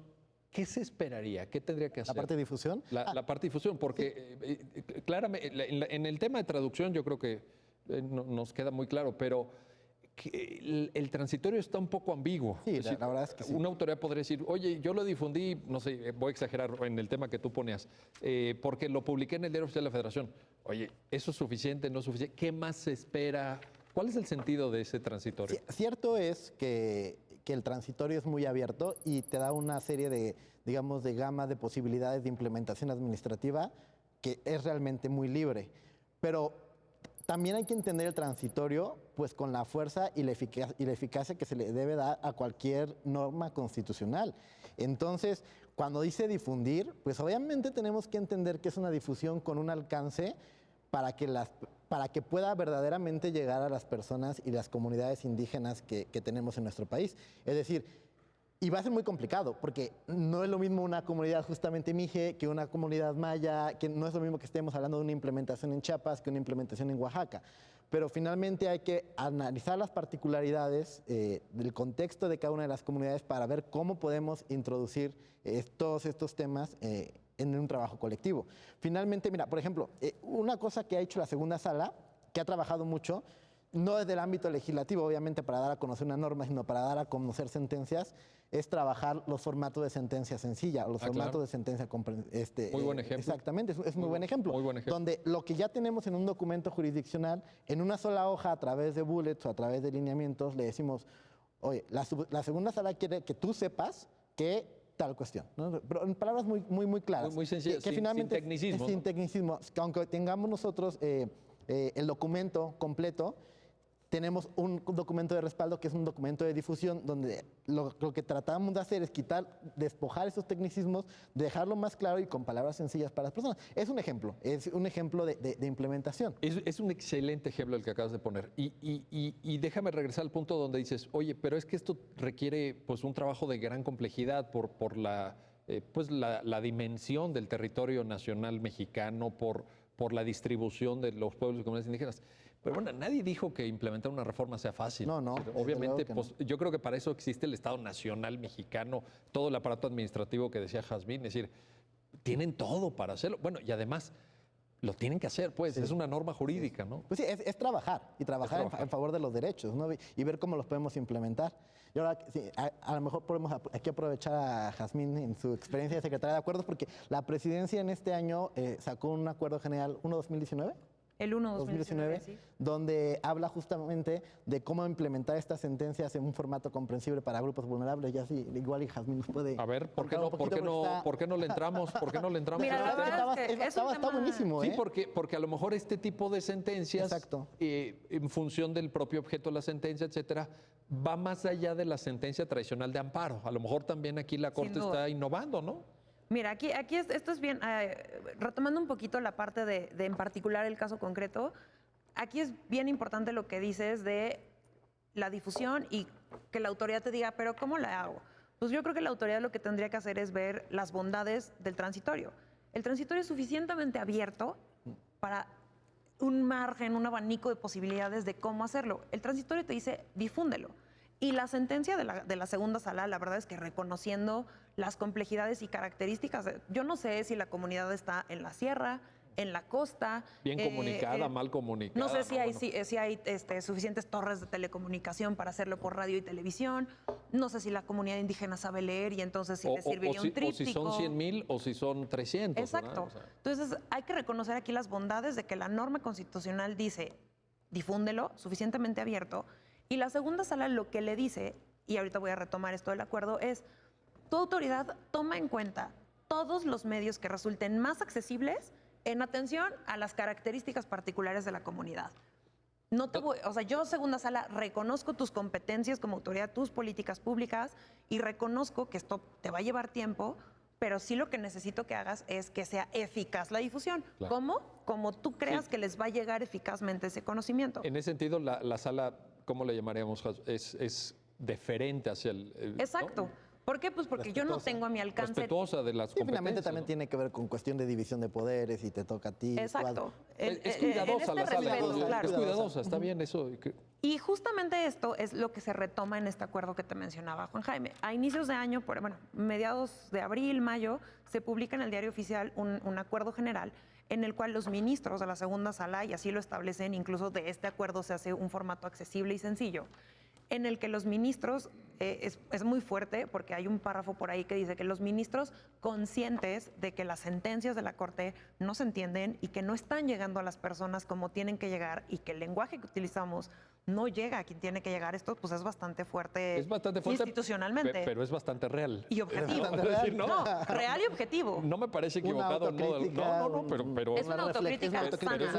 ¿qué se esperaría? ¿Qué tendría que hacer? ¿La parte de difusión? La parte de difusión, porque claramente en el tema de traducción yo creo que nos queda muy claro, pero el transitorio está un poco ambiguo. Sí, es decir, la verdad es que sí. Una autoridad podría decir, oye, yo lo difundí, no sé, voy a exagerar en el tema que tú ponías, porque lo publiqué en el Diario Oficial de la Federación. Oye, ¿eso es suficiente? ¿No es suficiente? ¿Qué más se espera? ¿Cuál es el sentido de ese transitorio? Sí, cierto es que el transitorio es muy abierto y te da una serie de, digamos, de gama de posibilidades de implementación administrativa que es realmente muy libre. Pero también hay que entender el transitorio pues con la fuerza y la eficacia que se le debe dar a cualquier norma constitucional. Entonces, cuando dice difundir, pues obviamente tenemos que entender que es una difusión con un alcance para que pueda verdaderamente llegar a las personas y las comunidades indígenas que tenemos en nuestro país. Es decir, y va a ser muy complicado, porque no es lo mismo una comunidad justamente mije que una comunidad maya, que no es lo mismo que estemos hablando de una implementación en Chiapas que una implementación en Oaxaca. Pero finalmente hay que analizar las particularidades del contexto de cada una de las comunidades para ver cómo podemos introducir todos estos temas en un trabajo colectivo. Finalmente, mira, por ejemplo, una cosa que ha hecho la segunda sala, que ha trabajado mucho, no desde el ámbito legislativo, obviamente, para dar a conocer una norma, sino para dar a conocer sentencias, es trabajar los formatos de sentencia sencilla, o los formatos claro. de sentencia... Muy buen ejemplo. Exactamente, es muy buen ejemplo. Muy buen ejemplo. Donde lo que ya tenemos en un documento jurisdiccional, en una sola hoja, a través de bullets o a través de lineamientos, le decimos, oye, la segunda sala quiere que tú sepas que tal cuestión, ¿no? Pero en palabras muy claras. Muy sencillas, que finalmente sin tecnicismo. Sin tecnicismo. Que aunque tengamos nosotros el documento completo, tenemos un documento de respaldo que es un documento de difusión donde lo que tratamos de hacer es despojar esos tecnicismos, dejarlo más claro y con palabras sencillas para las personas. Es un ejemplo de implementación. Es un excelente ejemplo el que acabas de poner. Y déjame regresar al punto donde dices, oye, pero es que esto requiere pues, un trabajo de gran complejidad por la dimensión del territorio nacional mexicano, por la distribución de los pueblos y comunidades indígenas. Pero bueno, nadie dijo que implementar una reforma sea fácil. No. Obviamente, pues, yo creo que para eso existe el Estado Nacional Mexicano, todo el aparato administrativo que decía Jazmín, es decir, tienen todo para hacerlo. Bueno, y además lo tienen que hacer, pues, es una norma jurídica, ¿no? Pues sí, es trabajar en favor de los derechos, ¿no? Y ver cómo los podemos implementar. Y ahora, sí, a lo mejor podemos aquí aprovechar a Jazmín en su experiencia de secretaria de acuerdos, porque la presidencia en este año sacó un acuerdo general 1-2019. El 1-2019, sí. Donde habla justamente de cómo implementar estas sentencias en un formato comprensible para grupos vulnerables. Ya sí, igual y Jazmín nos puede... A ver, ¿por qué no le entramos? ¿Por qué no le entramos? Mira, la verdad es que está buenísimo, Sí, porque a lo mejor este tipo de sentencias, en función del propio objeto de la sentencia, etcétera, va más allá de la sentencia tradicional de amparo. A lo mejor también aquí la Corte está innovando, ¿no? Mira, esto es bien, retomando un poquito la parte de en particular el caso concreto, aquí es bien importante lo que dices de la difusión y que la autoridad te diga, pero ¿cómo la hago? Pues yo creo que la autoridad lo que tendría que hacer es ver las bondades del transitorio. El transitorio es suficientemente abierto para un margen, un abanico de posibilidades de cómo hacerlo. El transitorio te dice, difúndelo. Y la sentencia de la segunda sala, la verdad es que reconociendo las complejidades y características, yo no sé si la comunidad está en la sierra, en la costa. Bien comunicada, mal comunicada. No sé si hay suficientes torres de telecomunicación para hacerlo por radio y televisión. No sé si la comunidad indígena sabe leer y entonces si le serviría un tríptico. O si son 100,000 o si son 300. Exacto. O sea. Entonces hay que reconocer aquí las bondades de que la norma constitucional dice, difúndelo, suficientemente abierto. Y la segunda sala lo que le dice, y ahorita voy a retomar esto del acuerdo, es tu autoridad toma en cuenta todos los medios que resulten más accesibles en atención a las características particulares de la comunidad. Yo, segunda sala, reconozco tus competencias como autoridad, tus políticas públicas, y reconozco que esto te va a llevar tiempo, pero sí lo que necesito que hagas es que sea eficaz la difusión. Claro. ¿Cómo? Como tú creas que les va a llegar eficazmente ese conocimiento. En ese sentido, la sala, ¿cómo le llamaríamos? Es deferente hacia el... Exacto. ¿No? ¿Por qué? Pues porque yo no tengo a mi alcance... Respetuosa de las competencias. Finalmente también tiene que ver con cuestión de división de poderes y te toca a ti. Exacto. Es cuidadosa la sala. Claro. Es cuidadosa, está bien eso. Y justamente esto es lo que se retoma en este acuerdo que te mencionaba Juan Jaime. A inicios de año, mediados de abril, mayo, se publica en el Diario Oficial un acuerdo general en el cual los ministros de la segunda sala, y así lo establecen, incluso de este acuerdo se hace un formato accesible y sencillo, en el que los ministros, es muy fuerte porque hay un párrafo por ahí que dice que los ministros conscientes de que las sentencias de la Corte no se entienden y que no están llegando a las personas como tienen que llegar y que el lenguaje que utilizamos no llega a quien tiene que llegar, esto pues es bastante fuerte institucionalmente. Pero es bastante real. Y objetivo. No, real y objetivo. No me parece equivocado. No, pero es una autocrítica sana. Pero es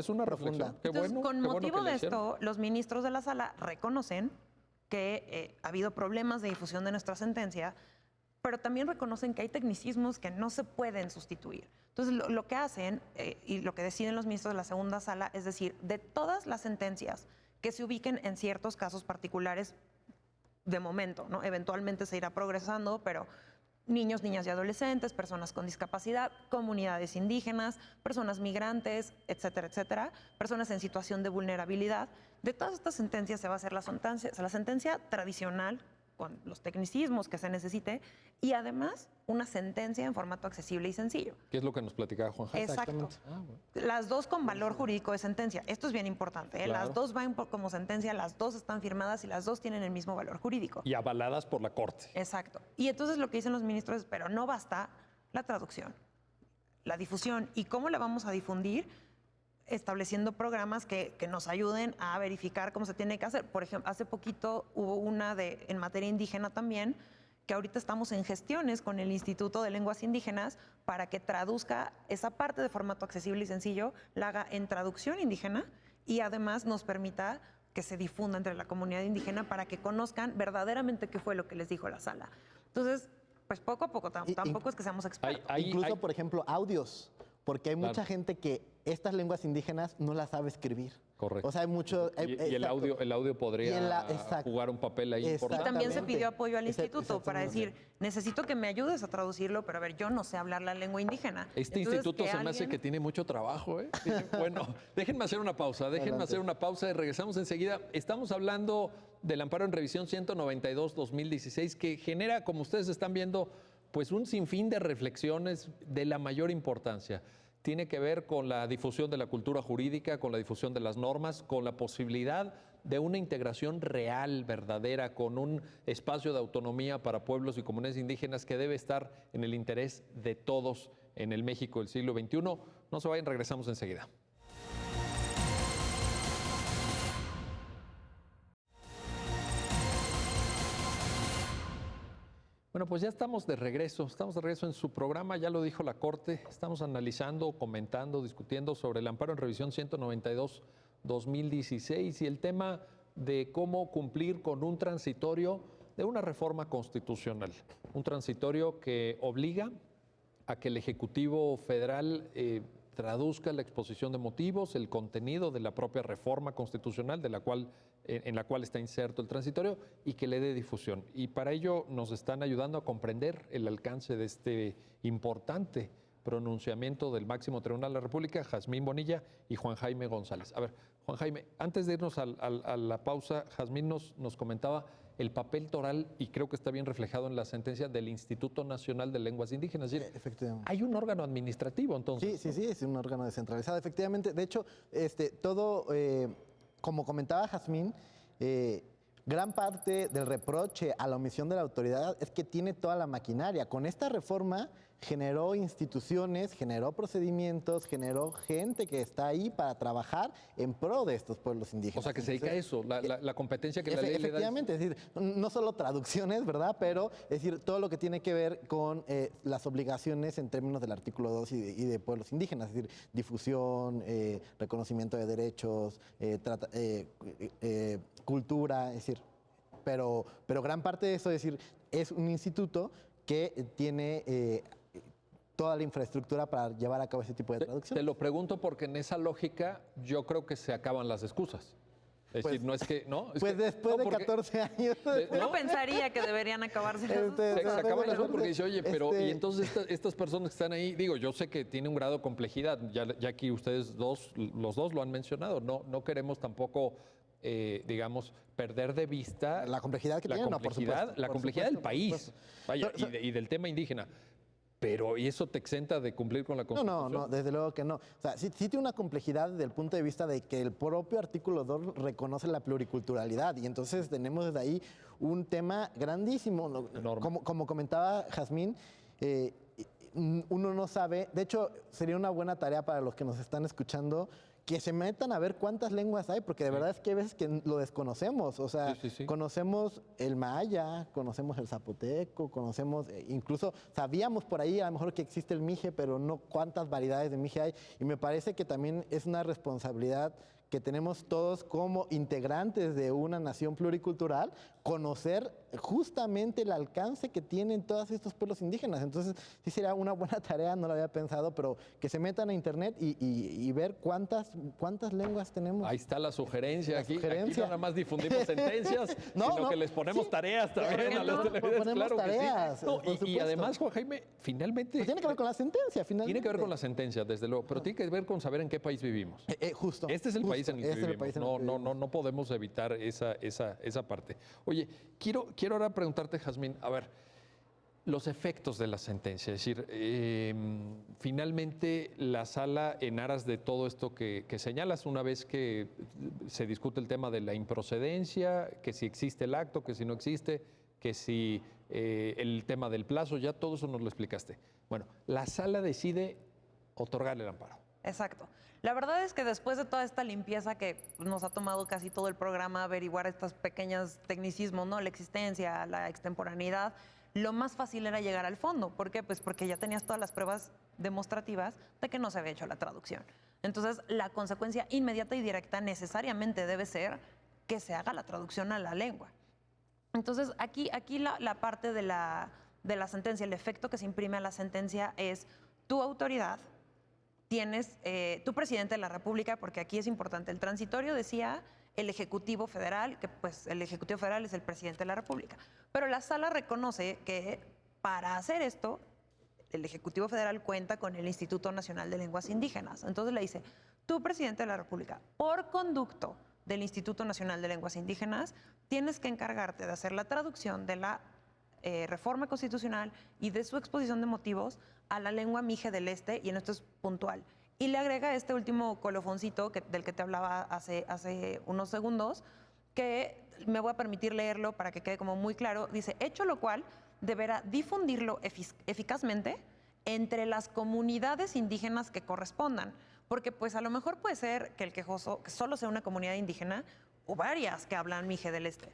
una reflexión. Qué Entonces, bueno. Con motivo de hicieron. esto, los ministros de la sala reconocen que ha habido problemas de difusión de nuestra sentencia, pero también reconocen que hay tecnicismos que no se pueden sustituir. Entonces, lo que hacen y lo que deciden los ministros de la segunda sala es decir, de todas las sentencias que se ubiquen en ciertos casos particulares, de momento, ¿no? Eventualmente se irá progresando, pero niños, niñas y adolescentes, personas con discapacidad, comunidades indígenas, personas migrantes, etcétera, etcétera, personas en situación de vulnerabilidad. De todas estas sentencias se va a hacer la sentencia tradicional, con los tecnicismos que se necesite, y además una sentencia en formato accesible y sencillo. ¿Qué es lo que nos platicaba Juan Jaime? Exacto. Las dos con valor jurídico de sentencia. Esto es bien importante. Claro. Las dos van como sentencia, las dos están firmadas y las dos tienen el mismo valor jurídico. Y avaladas por la Corte. Exacto. Y entonces lo que dicen los ministros es, pero no basta la traducción, la difusión. ¿Y cómo la vamos a difundir? Estableciendo programas que nos ayuden a verificar cómo se tiene que hacer. Por ejemplo, hace poquito hubo una en materia indígena también, que ahorita estamos en gestiones con el Instituto de Lenguas Indígenas para que traduzca esa parte de formato accesible y sencillo, la haga en traducción indígena y además nos permita que se difunda entre la comunidad indígena para que conozcan verdaderamente qué fue lo que les dijo la sala. Entonces, pues poco a poco, tampoco es que seamos expertos. Incluso, por ejemplo, audios, porque hay mucha gente que estas lenguas indígenas no las sabe escribir. Correcto. O sea, hay mucho... Y el audio podría jugar un papel ahí importante. Y también se pidió apoyo al Exactamente. instituto para decir, necesito que me ayudes a traducirlo, pero a ver, yo no sé hablar la lengua indígena. Este Entonces, instituto se me hace que tiene mucho trabajo, ¿eh? Bueno, déjenme hacer una pausa, y regresamos enseguida. Estamos hablando del amparo en revisión 192-2016 que genera, como ustedes están viendo, pues un sinfín de reflexiones de la mayor importancia. Tiene que ver con la difusión de la cultura jurídica, con la difusión de las normas, con la posibilidad de una integración real, verdadera, con un espacio de autonomía para pueblos y comunidades indígenas que debe estar en el interés de todos en el México del siglo XXI. No se vayan, regresamos enseguida. Bueno, pues ya estamos de regreso en su programa, ya lo dijo la Corte, estamos analizando, comentando, discutiendo sobre el amparo en revisión 192-2016 y el tema de cómo cumplir con un transitorio de una reforma constitucional, un transitorio que obliga a que el Ejecutivo Federal traduzca la exposición de motivos, el contenido de la propia reforma constitucional en la cual está inserto el transitorio y que le dé difusión. Y para ello nos están ayudando a comprender el alcance de este importante pronunciamiento del máximo tribunal de la República, Jazmín Bonilla y Juan Jaime González. A ver, Juan Jaime, antes de irnos a la pausa, Jazmín nos comentaba el papel toral, y creo que está bien reflejado en la sentencia del Instituto Nacional de Lenguas Indígenas. Es decir, efectivamente. Hay un órgano administrativo, entonces. Sí, es un órgano descentralizado, efectivamente. De hecho, como comentaba Jazmín, gran parte del reproche a la omisión de la autoridad es que tiene toda la maquinaria. Con esta reforma generó instituciones, generó procedimientos, generó gente que está ahí para trabajar en pro de estos pueblos indígenas. O sea, que se dedica a eso, la competencia que la ley le da. Efectivamente, es decir, no solo traducciones, ¿verdad? Pero, es decir, todo lo que tiene que ver con las obligaciones en términos del artículo 2 y de pueblos indígenas, es decir, difusión, reconocimiento de derechos, cultura, es decir, pero gran parte de eso, es decir, es un instituto que tiene toda la infraestructura para llevar a cabo ese tipo de traducción. Te lo pregunto porque en esa lógica yo creo que se acaban las excusas. Es decir, no es que, ¿no? Es pues que, después no, de 14 años. Uno pensaría que deberían acabarse las se acaban las excusas porque dice, oye, pero y entonces estas personas que están ahí, digo, yo sé que tiene un grado de complejidad, ya aquí ustedes los dos lo han mencionado, no queremos tampoco, digamos, perder de vista la complejidad que tiene, por supuesto. La complejidad del país, vaya, y del tema indígena. Pero, ¿y eso te exenta de cumplir con la Constitución? No, desde luego que no. O sea, sí tiene una complejidad desde el punto de vista de que el propio artículo 2 reconoce la pluriculturalidad y entonces tenemos desde ahí un tema grandísimo. Como comentaba Jazmín, uno no sabe, de hecho sería una buena tarea para los que nos están escuchando que se metan a ver cuántas lenguas hay, porque de verdad es que hay veces que lo desconocemos. O sea, conocemos el maya, conocemos el zapoteco, conocemos, incluso sabíamos por ahí a lo mejor que existe el mije, pero no cuántas variedades de mije hay. Y me parece que también es una responsabilidad que tenemos todos como integrantes de una nación pluricultural, conocer justamente el alcance que tienen todos estos pueblos indígenas. Entonces, sí sería una buena tarea, no lo había pensado, pero que se metan a internet y ver cuántas lenguas tenemos. Ahí está la sugerencia. Aquí no nada más difundimos sentencias, sino que les ponemos tareas también a los televidentes. Ponemos tareas, y además, Juan Jaime, finalmente... Pues tiene que ver con la sentencia, finalmente. Tiene que ver con la sentencia, desde luego, pero tiene que ver con saber en qué país vivimos. Justo. Este es el país en el que vivimos. No podemos evitar esa parte. Oye, quiero ahora preguntarte, Jazmín, a ver, los efectos de la sentencia, es decir, finalmente la sala, en aras de todo esto que señalas, una vez que se discute el tema de la improcedencia, que si existe el acto, que si no existe, que si el tema del plazo, ya todo eso nos lo explicaste. Bueno, la sala decide otorgarle el amparo. Exacto. La verdad es que después de toda esta limpieza que nos ha tomado casi todo el programa averiguar estos pequeños tecnicismos, ¿no? La existencia, la extemporaneidad, lo más fácil era llegar al fondo. ¿Por qué? Pues porque ya tenías todas las pruebas demostrativas de que no se había hecho la traducción. Entonces, la consecuencia inmediata y directa necesariamente debe ser que se haga la traducción a la lengua. Entonces, aquí la parte de la sentencia, el efecto que se imprime a la sentencia es tu autoridad, tienes tu presidente de la República, porque aquí es importante, el transitorio decía el Ejecutivo Federal, que pues el Ejecutivo Federal es el presidente de la República, pero la sala reconoce que para hacer esto, el Ejecutivo Federal cuenta con el Instituto Nacional de Lenguas Indígenas. Entonces le dice, tú, presidente de la República, por conducto del Instituto Nacional de Lenguas Indígenas, tienes que encargarte de hacer la traducción de la reforma constitucional y de su exposición de motivos a la lengua mije del este, y en esto es puntual. Y le agrega este último colofoncito del que te hablaba hace unos segundos, que me voy a permitir leerlo para que quede como muy claro. Dice, hecho lo cual deberá difundirlo eficazmente entre las comunidades indígenas que correspondan. Porque pues a lo mejor puede ser que el quejoso que solo sea una comunidad indígena o varias que hablan mije del este,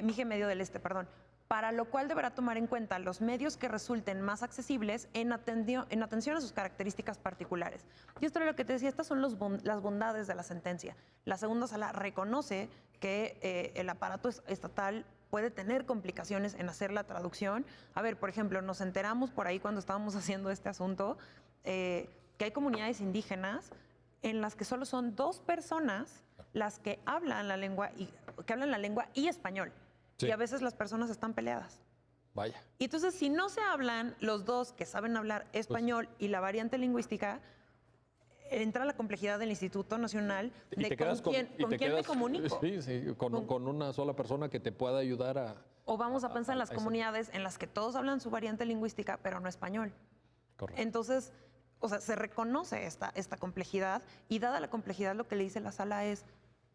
mije medio del este, perdón. Para lo cual deberá tomar en cuenta los medios que resulten más accesibles en atención a sus características particulares. Y esto es lo que te decía, estas son las bondades de la sentencia. La segunda sala reconoce que el aparato estatal puede tener complicaciones en hacer la traducción. A ver, por ejemplo, nos enteramos por ahí cuando estábamos haciendo este asunto que hay comunidades indígenas en las que solo son 2 personas las que hablan la lengua y español. Sí. Y a veces las personas están peleadas. Vaya. Y entonces, si no se hablan los 2 que saben hablar español y la variante lingüística, entra la complejidad del Instituto Nacional de con quién me comunico. Sí, con una sola persona que te pueda ayudar a... O vamos a pensar en las comunidades en las que todos hablan su variante lingüística, pero no español. Correcto. Entonces, o sea, se reconoce esta complejidad, y dada la complejidad, lo que le dice la sala es,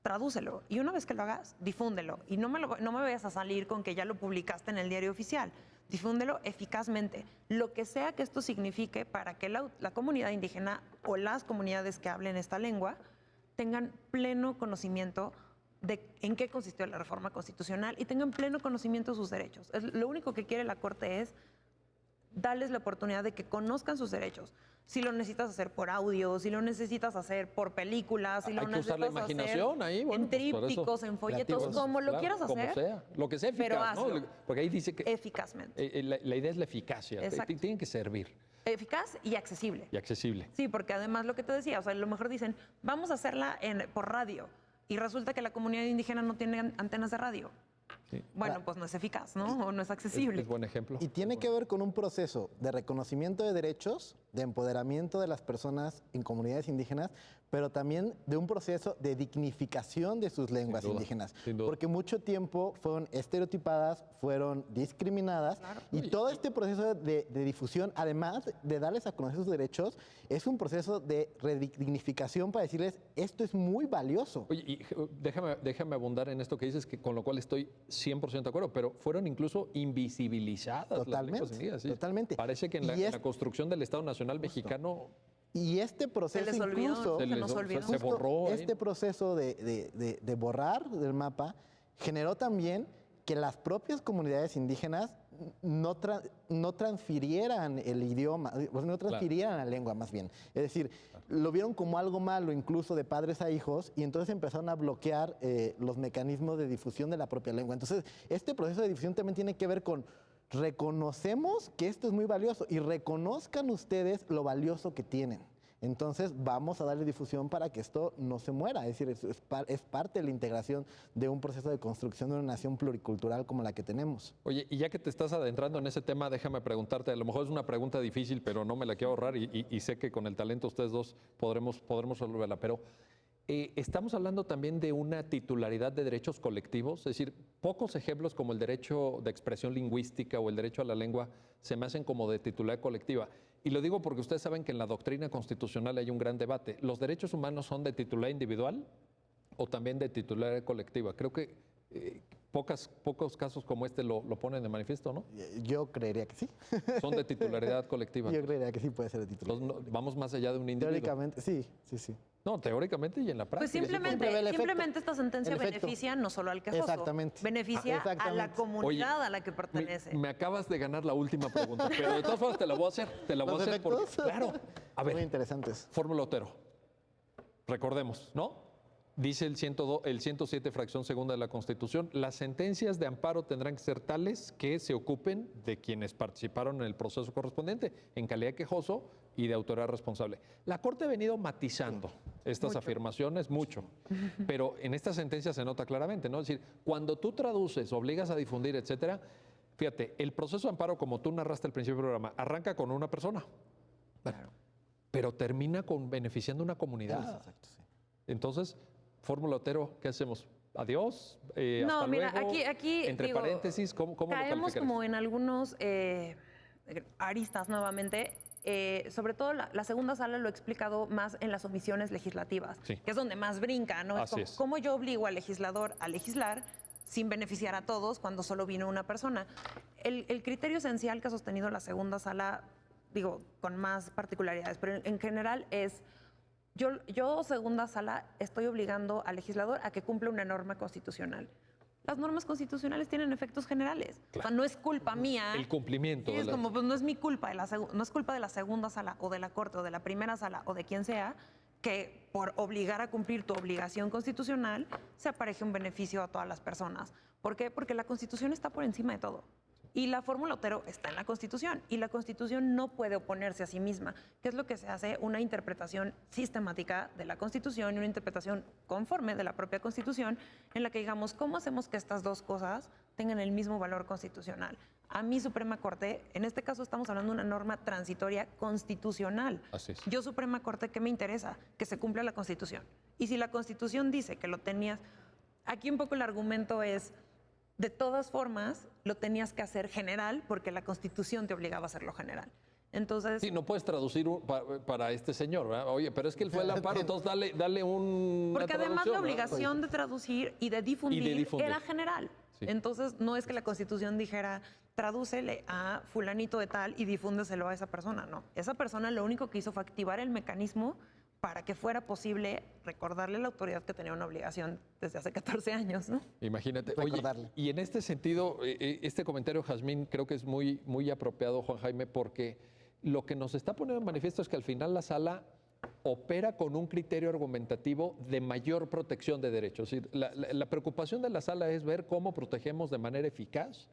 tradúcelo, y una vez que lo hagas, difúndelo. Y no me vayas a salir con que ya lo publicaste en el diario oficial. Difúndelo eficazmente. Lo que sea que esto signifique para que la comunidad indígena o las comunidades que hablen esta lengua tengan pleno conocimiento de en qué consistió la reforma constitucional y tengan pleno conocimiento de sus derechos. Lo único que quiere la Corte es darles la oportunidad de que conozcan sus derechos. Si lo necesitas hacer por audio, si lo necesitas hacer por películas, si lo necesitas usar la imaginación hacer ahí, bueno, en trípticos, en folletos, como lo quieras hacer. Como sea, lo que sea eficaz, pero ¿no? Porque ahí dice que... eficazmente. La idea es la eficacia, tienen que servir. Eficaz y accesible. Y accesible. Sí, porque además lo que te decía, o sea, a lo mejor dicen, vamos a hacerla por radio, y resulta que la comunidad indígena no tiene antenas de radio. Sí. Bueno, pues no es eficaz, ¿no? O no es accesible. Es buen ejemplo. Y tiene que ver con un proceso de reconocimiento de derechos, de empoderamiento de las personas en comunidades indígenas, pero también de un proceso de dignificación de sus lenguas indígenas. Sin duda. Porque mucho tiempo fueron estereotipadas, fueron discriminadas, claro. Y todo este proceso de difusión, además de darles a conocer sus derechos, es un proceso de redignificación para decirles, esto es muy valioso. Oye, y déjame abundar en esto que dices, que con lo cual estoy 100% de acuerdo, pero fueron incluso invisibilizadas totalmente, las lenguas indígenas. ¿Sí? Totalmente. Parece que en la construcción del Estado Nacional mexicano... Y este proceso incluso se borró. Este proceso de borrar del mapa generó también que las propias comunidades indígenas no transfirieran el idioma, no transfirieran la lengua más bien. Es decir, lo vieron como algo malo incluso de padres a hijos, y entonces empezaron a bloquear los mecanismos de difusión de la propia lengua. Entonces, este proceso de difusión también tiene que ver con reconocemos que esto es muy valioso y reconozcan ustedes lo valioso que tienen. Entonces vamos a darle difusión para que esto no se muera. Es decir, es parte de la integración de un proceso de construcción de una nación pluricultural como la que tenemos. Oye, y ya que te estás adentrando en ese tema, déjame preguntarte, a lo mejor es una pregunta difícil, pero no me la quiero ahorrar y sé que con el talento ustedes dos podremos resolverla, pero... estamos hablando también de una titularidad de derechos colectivos, es decir, pocos ejemplos como el derecho de expresión lingüística o el derecho a la lengua se me hacen como de titularidad colectiva. Y lo digo porque ustedes saben que en la doctrina constitucional hay un gran debate. ¿Los derechos humanos son de titularidad individual o también de titularidad colectiva? Creo que pocos casos como este lo ponen de manifiesto, ¿no? Yo creería que sí. Son de titularidad colectiva. Yo creería que sí puede ser de titularidad. Entonces, vamos más allá de un individuo. Teóricamente, sí. No, teóricamente y en la práctica. Pues simplemente esta sentencia beneficia no solo al quejoso. Exactamente. Beneficia a la comunidad a la que pertenece. Me acabas de ganar la última pregunta, pero de todas formas te la voy a hacer. Te la voy a hacer porque, claro. A ver, muy interesantes. Fórmula Otero. Recordemos, ¿no? Dice el 107, fracción segunda de la Constitución, las sentencias de amparo tendrán que ser tales que se ocupen de quienes participaron en el proceso correspondiente, en calidad de quejoso y de autoridad responsable. La Corte ha venido matizando estas afirmaciones mucho, pero en esta sentencia se nota claramente, ¿no? Es decir, cuando tú traduces, obligas a difundir, etcétera, fíjate, el proceso de amparo, como tú narraste al principio del programa, arranca con una persona, pero termina con beneficiando a una comunidad. Exacto, sí. Entonces, Fórmula Otero, ¿qué hacemos? ¿Adiós? No, ¿Hasta mira, luego? aquí Entre digo, paréntesis, ¿cómo lo caemos calificarías? como en algunos aristas nuevamente. Sobre todo la segunda sala lo he explicado más en las omisiones legislativas, Sí. que es donde más brinca, ¿no? Así es. ¿Cómo yo obligo al legislador a legislar sin beneficiar a todos cuando solo vino una persona? El criterio esencial que ha sostenido la segunda sala, digo, con más particularidades, pero en general es... Yo, segunda sala, estoy obligando al legislador a que cumpla una norma constitucional. Las normas constitucionales tienen efectos generales. Claro. O sea, no es culpa mía. El cumplimiento. Sí, es como, pues no es mi culpa, no es culpa de la segunda sala o de la Corte o de la primera sala o de quien sea, que por obligar a cumplir tu obligación constitucional se apareje un beneficio a todas las personas. ¿Por qué? Porque la Constitución está por encima de todo. Y la fórmula Otero está en la Constitución y la Constitución no puede oponerse a sí misma. ¿Qué es lo que se hace? Una interpretación sistemática de la Constitución y una interpretación conforme de la propia Constitución en la que digamos, ¿cómo hacemos que estas dos cosas tengan el mismo valor constitucional? A mi Suprema Corte, en este caso estamos hablando de una norma transitoria constitucional. Así es. Yo, Suprema Corte, ¿qué me interesa? Que se cumpla la Constitución. Y si la Constitución dice que lo tenías, aquí un poco el argumento es... De todas formas, lo tenías que hacer general porque la Constitución te obligaba a hacerlo general. Entonces, Sí, no puedes traducir para este señor, ¿verdad? Oye, pero es que él fue el amparo, entonces dale un... porque además la obligación de traducir y de difundir era general. Sí. Entonces, no es que la Constitución dijera, tradúcele a fulanito de tal y difúndeselo a esa persona. No, esa persona lo único que hizo fue activar el mecanismo para que fuera posible recordarle a la autoridad que tenía una obligación desde hace 14 años, ¿no? Imagínate. Oye, Recordarle. y en este sentido, este comentario, Jazmín, creo que es muy apropiado, Juan Jaime, porque lo que nos está poniendo en manifiesto es que al final la sala opera con un criterio argumentativo de mayor protección de derechos. Es decir, la preocupación de la sala es ver cómo protegemos de manera eficaz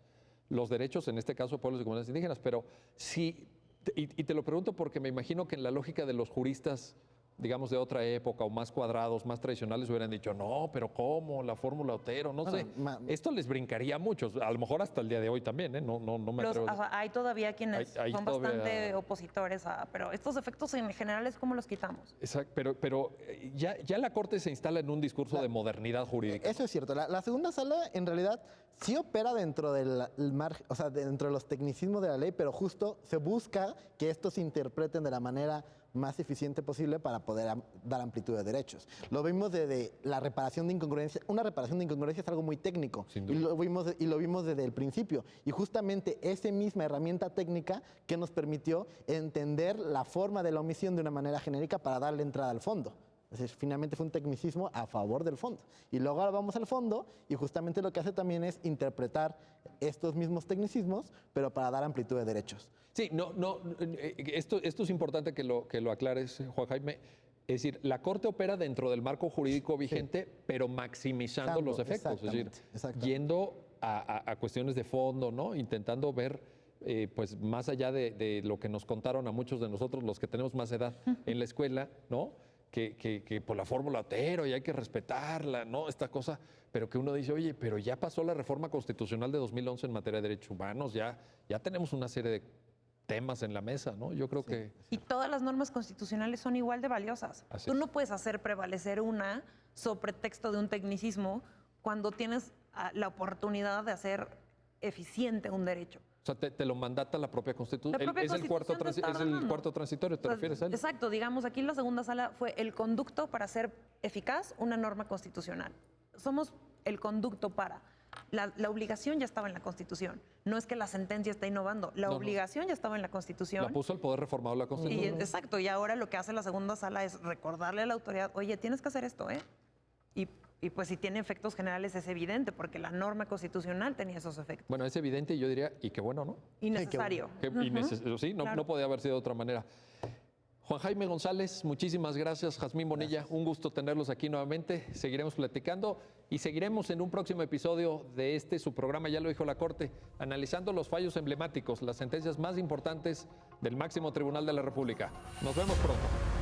los derechos, en este caso, de pueblos y comunidades indígenas. Pero sí, y te lo pregunto porque me imagino que en la lógica de los juristas, digamos, de otra época o más cuadrados, más tradicionales, hubieran dicho, no, pero ¿cómo? La fórmula Otero, no sé. Esto les brincaría a muchos, a lo mejor hasta el día de hoy también, ¿eh? No me atrevo. O sea, hay todavía quienes Hay son todavía... bastante opositores pero estos efectos en general es cómo los quitamos. Exacto, pero ya la Corte se instala en un discurso de modernidad jurídica. Eso es cierto. La segunda sala en realidad sí opera dentro del margen, o sea, dentro de los tecnicismos de la ley, pero justo se busca que estos se interpreten de la manera más eficiente posible para poder dar amplitud de derechos. Lo vimos desde la reparación de incongruencias. Una reparación de incongruencias es algo muy técnico y lo vimos desde el principio. Y justamente esa misma herramienta técnica que nos permitió entender la forma de la omisión de una manera genérica para darle entrada al fondo. Entonces, finalmente fue un tecnicismo a favor del fondo. Y luego ahora vamos al fondo y justamente lo que hace también es interpretar estos mismos tecnicismos, pero para dar amplitud de derechos. Sí, esto es importante que lo aclares, Juan Jaime. Es decir, la Corte opera dentro del marco jurídico vigente, sí, pero maximizando los efectos. Es decir, yendo a cuestiones de fondo, ¿no? Intentando ver, pues, más allá de lo que nos contaron a muchos de nosotros, los que tenemos más edad en la escuela, ¿no? Que por la fórmula Otero y hay que respetarla, ¿no? Esta cosa, pero que uno dice, oye, pero ya pasó la reforma constitucional de 2011 en materia de derechos humanos, ya tenemos una serie de temas en la mesa, ¿no? Yo creo que... Y todas las normas constitucionales son igual de valiosas. Tú no puedes hacer prevalecer una sobre pretexto de un tecnicismo cuando tienes la oportunidad de hacer eficiente un derecho. O sea, te lo mandata la propia Constitución. Es el cuarto transitorio, ¿te refieres a él? Exacto, digamos, aquí la segunda sala fue el conducto para hacer eficaz una norma constitucional. Somos el conducto para. La obligación ya estaba en la Constitución. No es que la sentencia esté innovando. La obligación ya estaba en la Constitución. La puso el Poder Reformado de la Constitución. Exacto, y ahora lo que hace la segunda sala es recordarle a la autoridad, oye, tienes que hacer esto, ¿eh? Y pues si tiene efectos generales es evidente, porque la norma constitucional tenía esos efectos. Bueno, es evidente y yo diría, y qué bueno, ¿no? Innecesario. Sí, no podía haber sido de otra manera. Juan Jaime González, muchísimas gracias. Jazmín Bonilla, un gusto tenerlos aquí nuevamente. Seguiremos platicando y seguiremos en un próximo episodio de su programa, ya lo dijo la Corte, analizando los fallos emblemáticos, las sentencias más importantes del máximo tribunal de la República. Nos vemos pronto.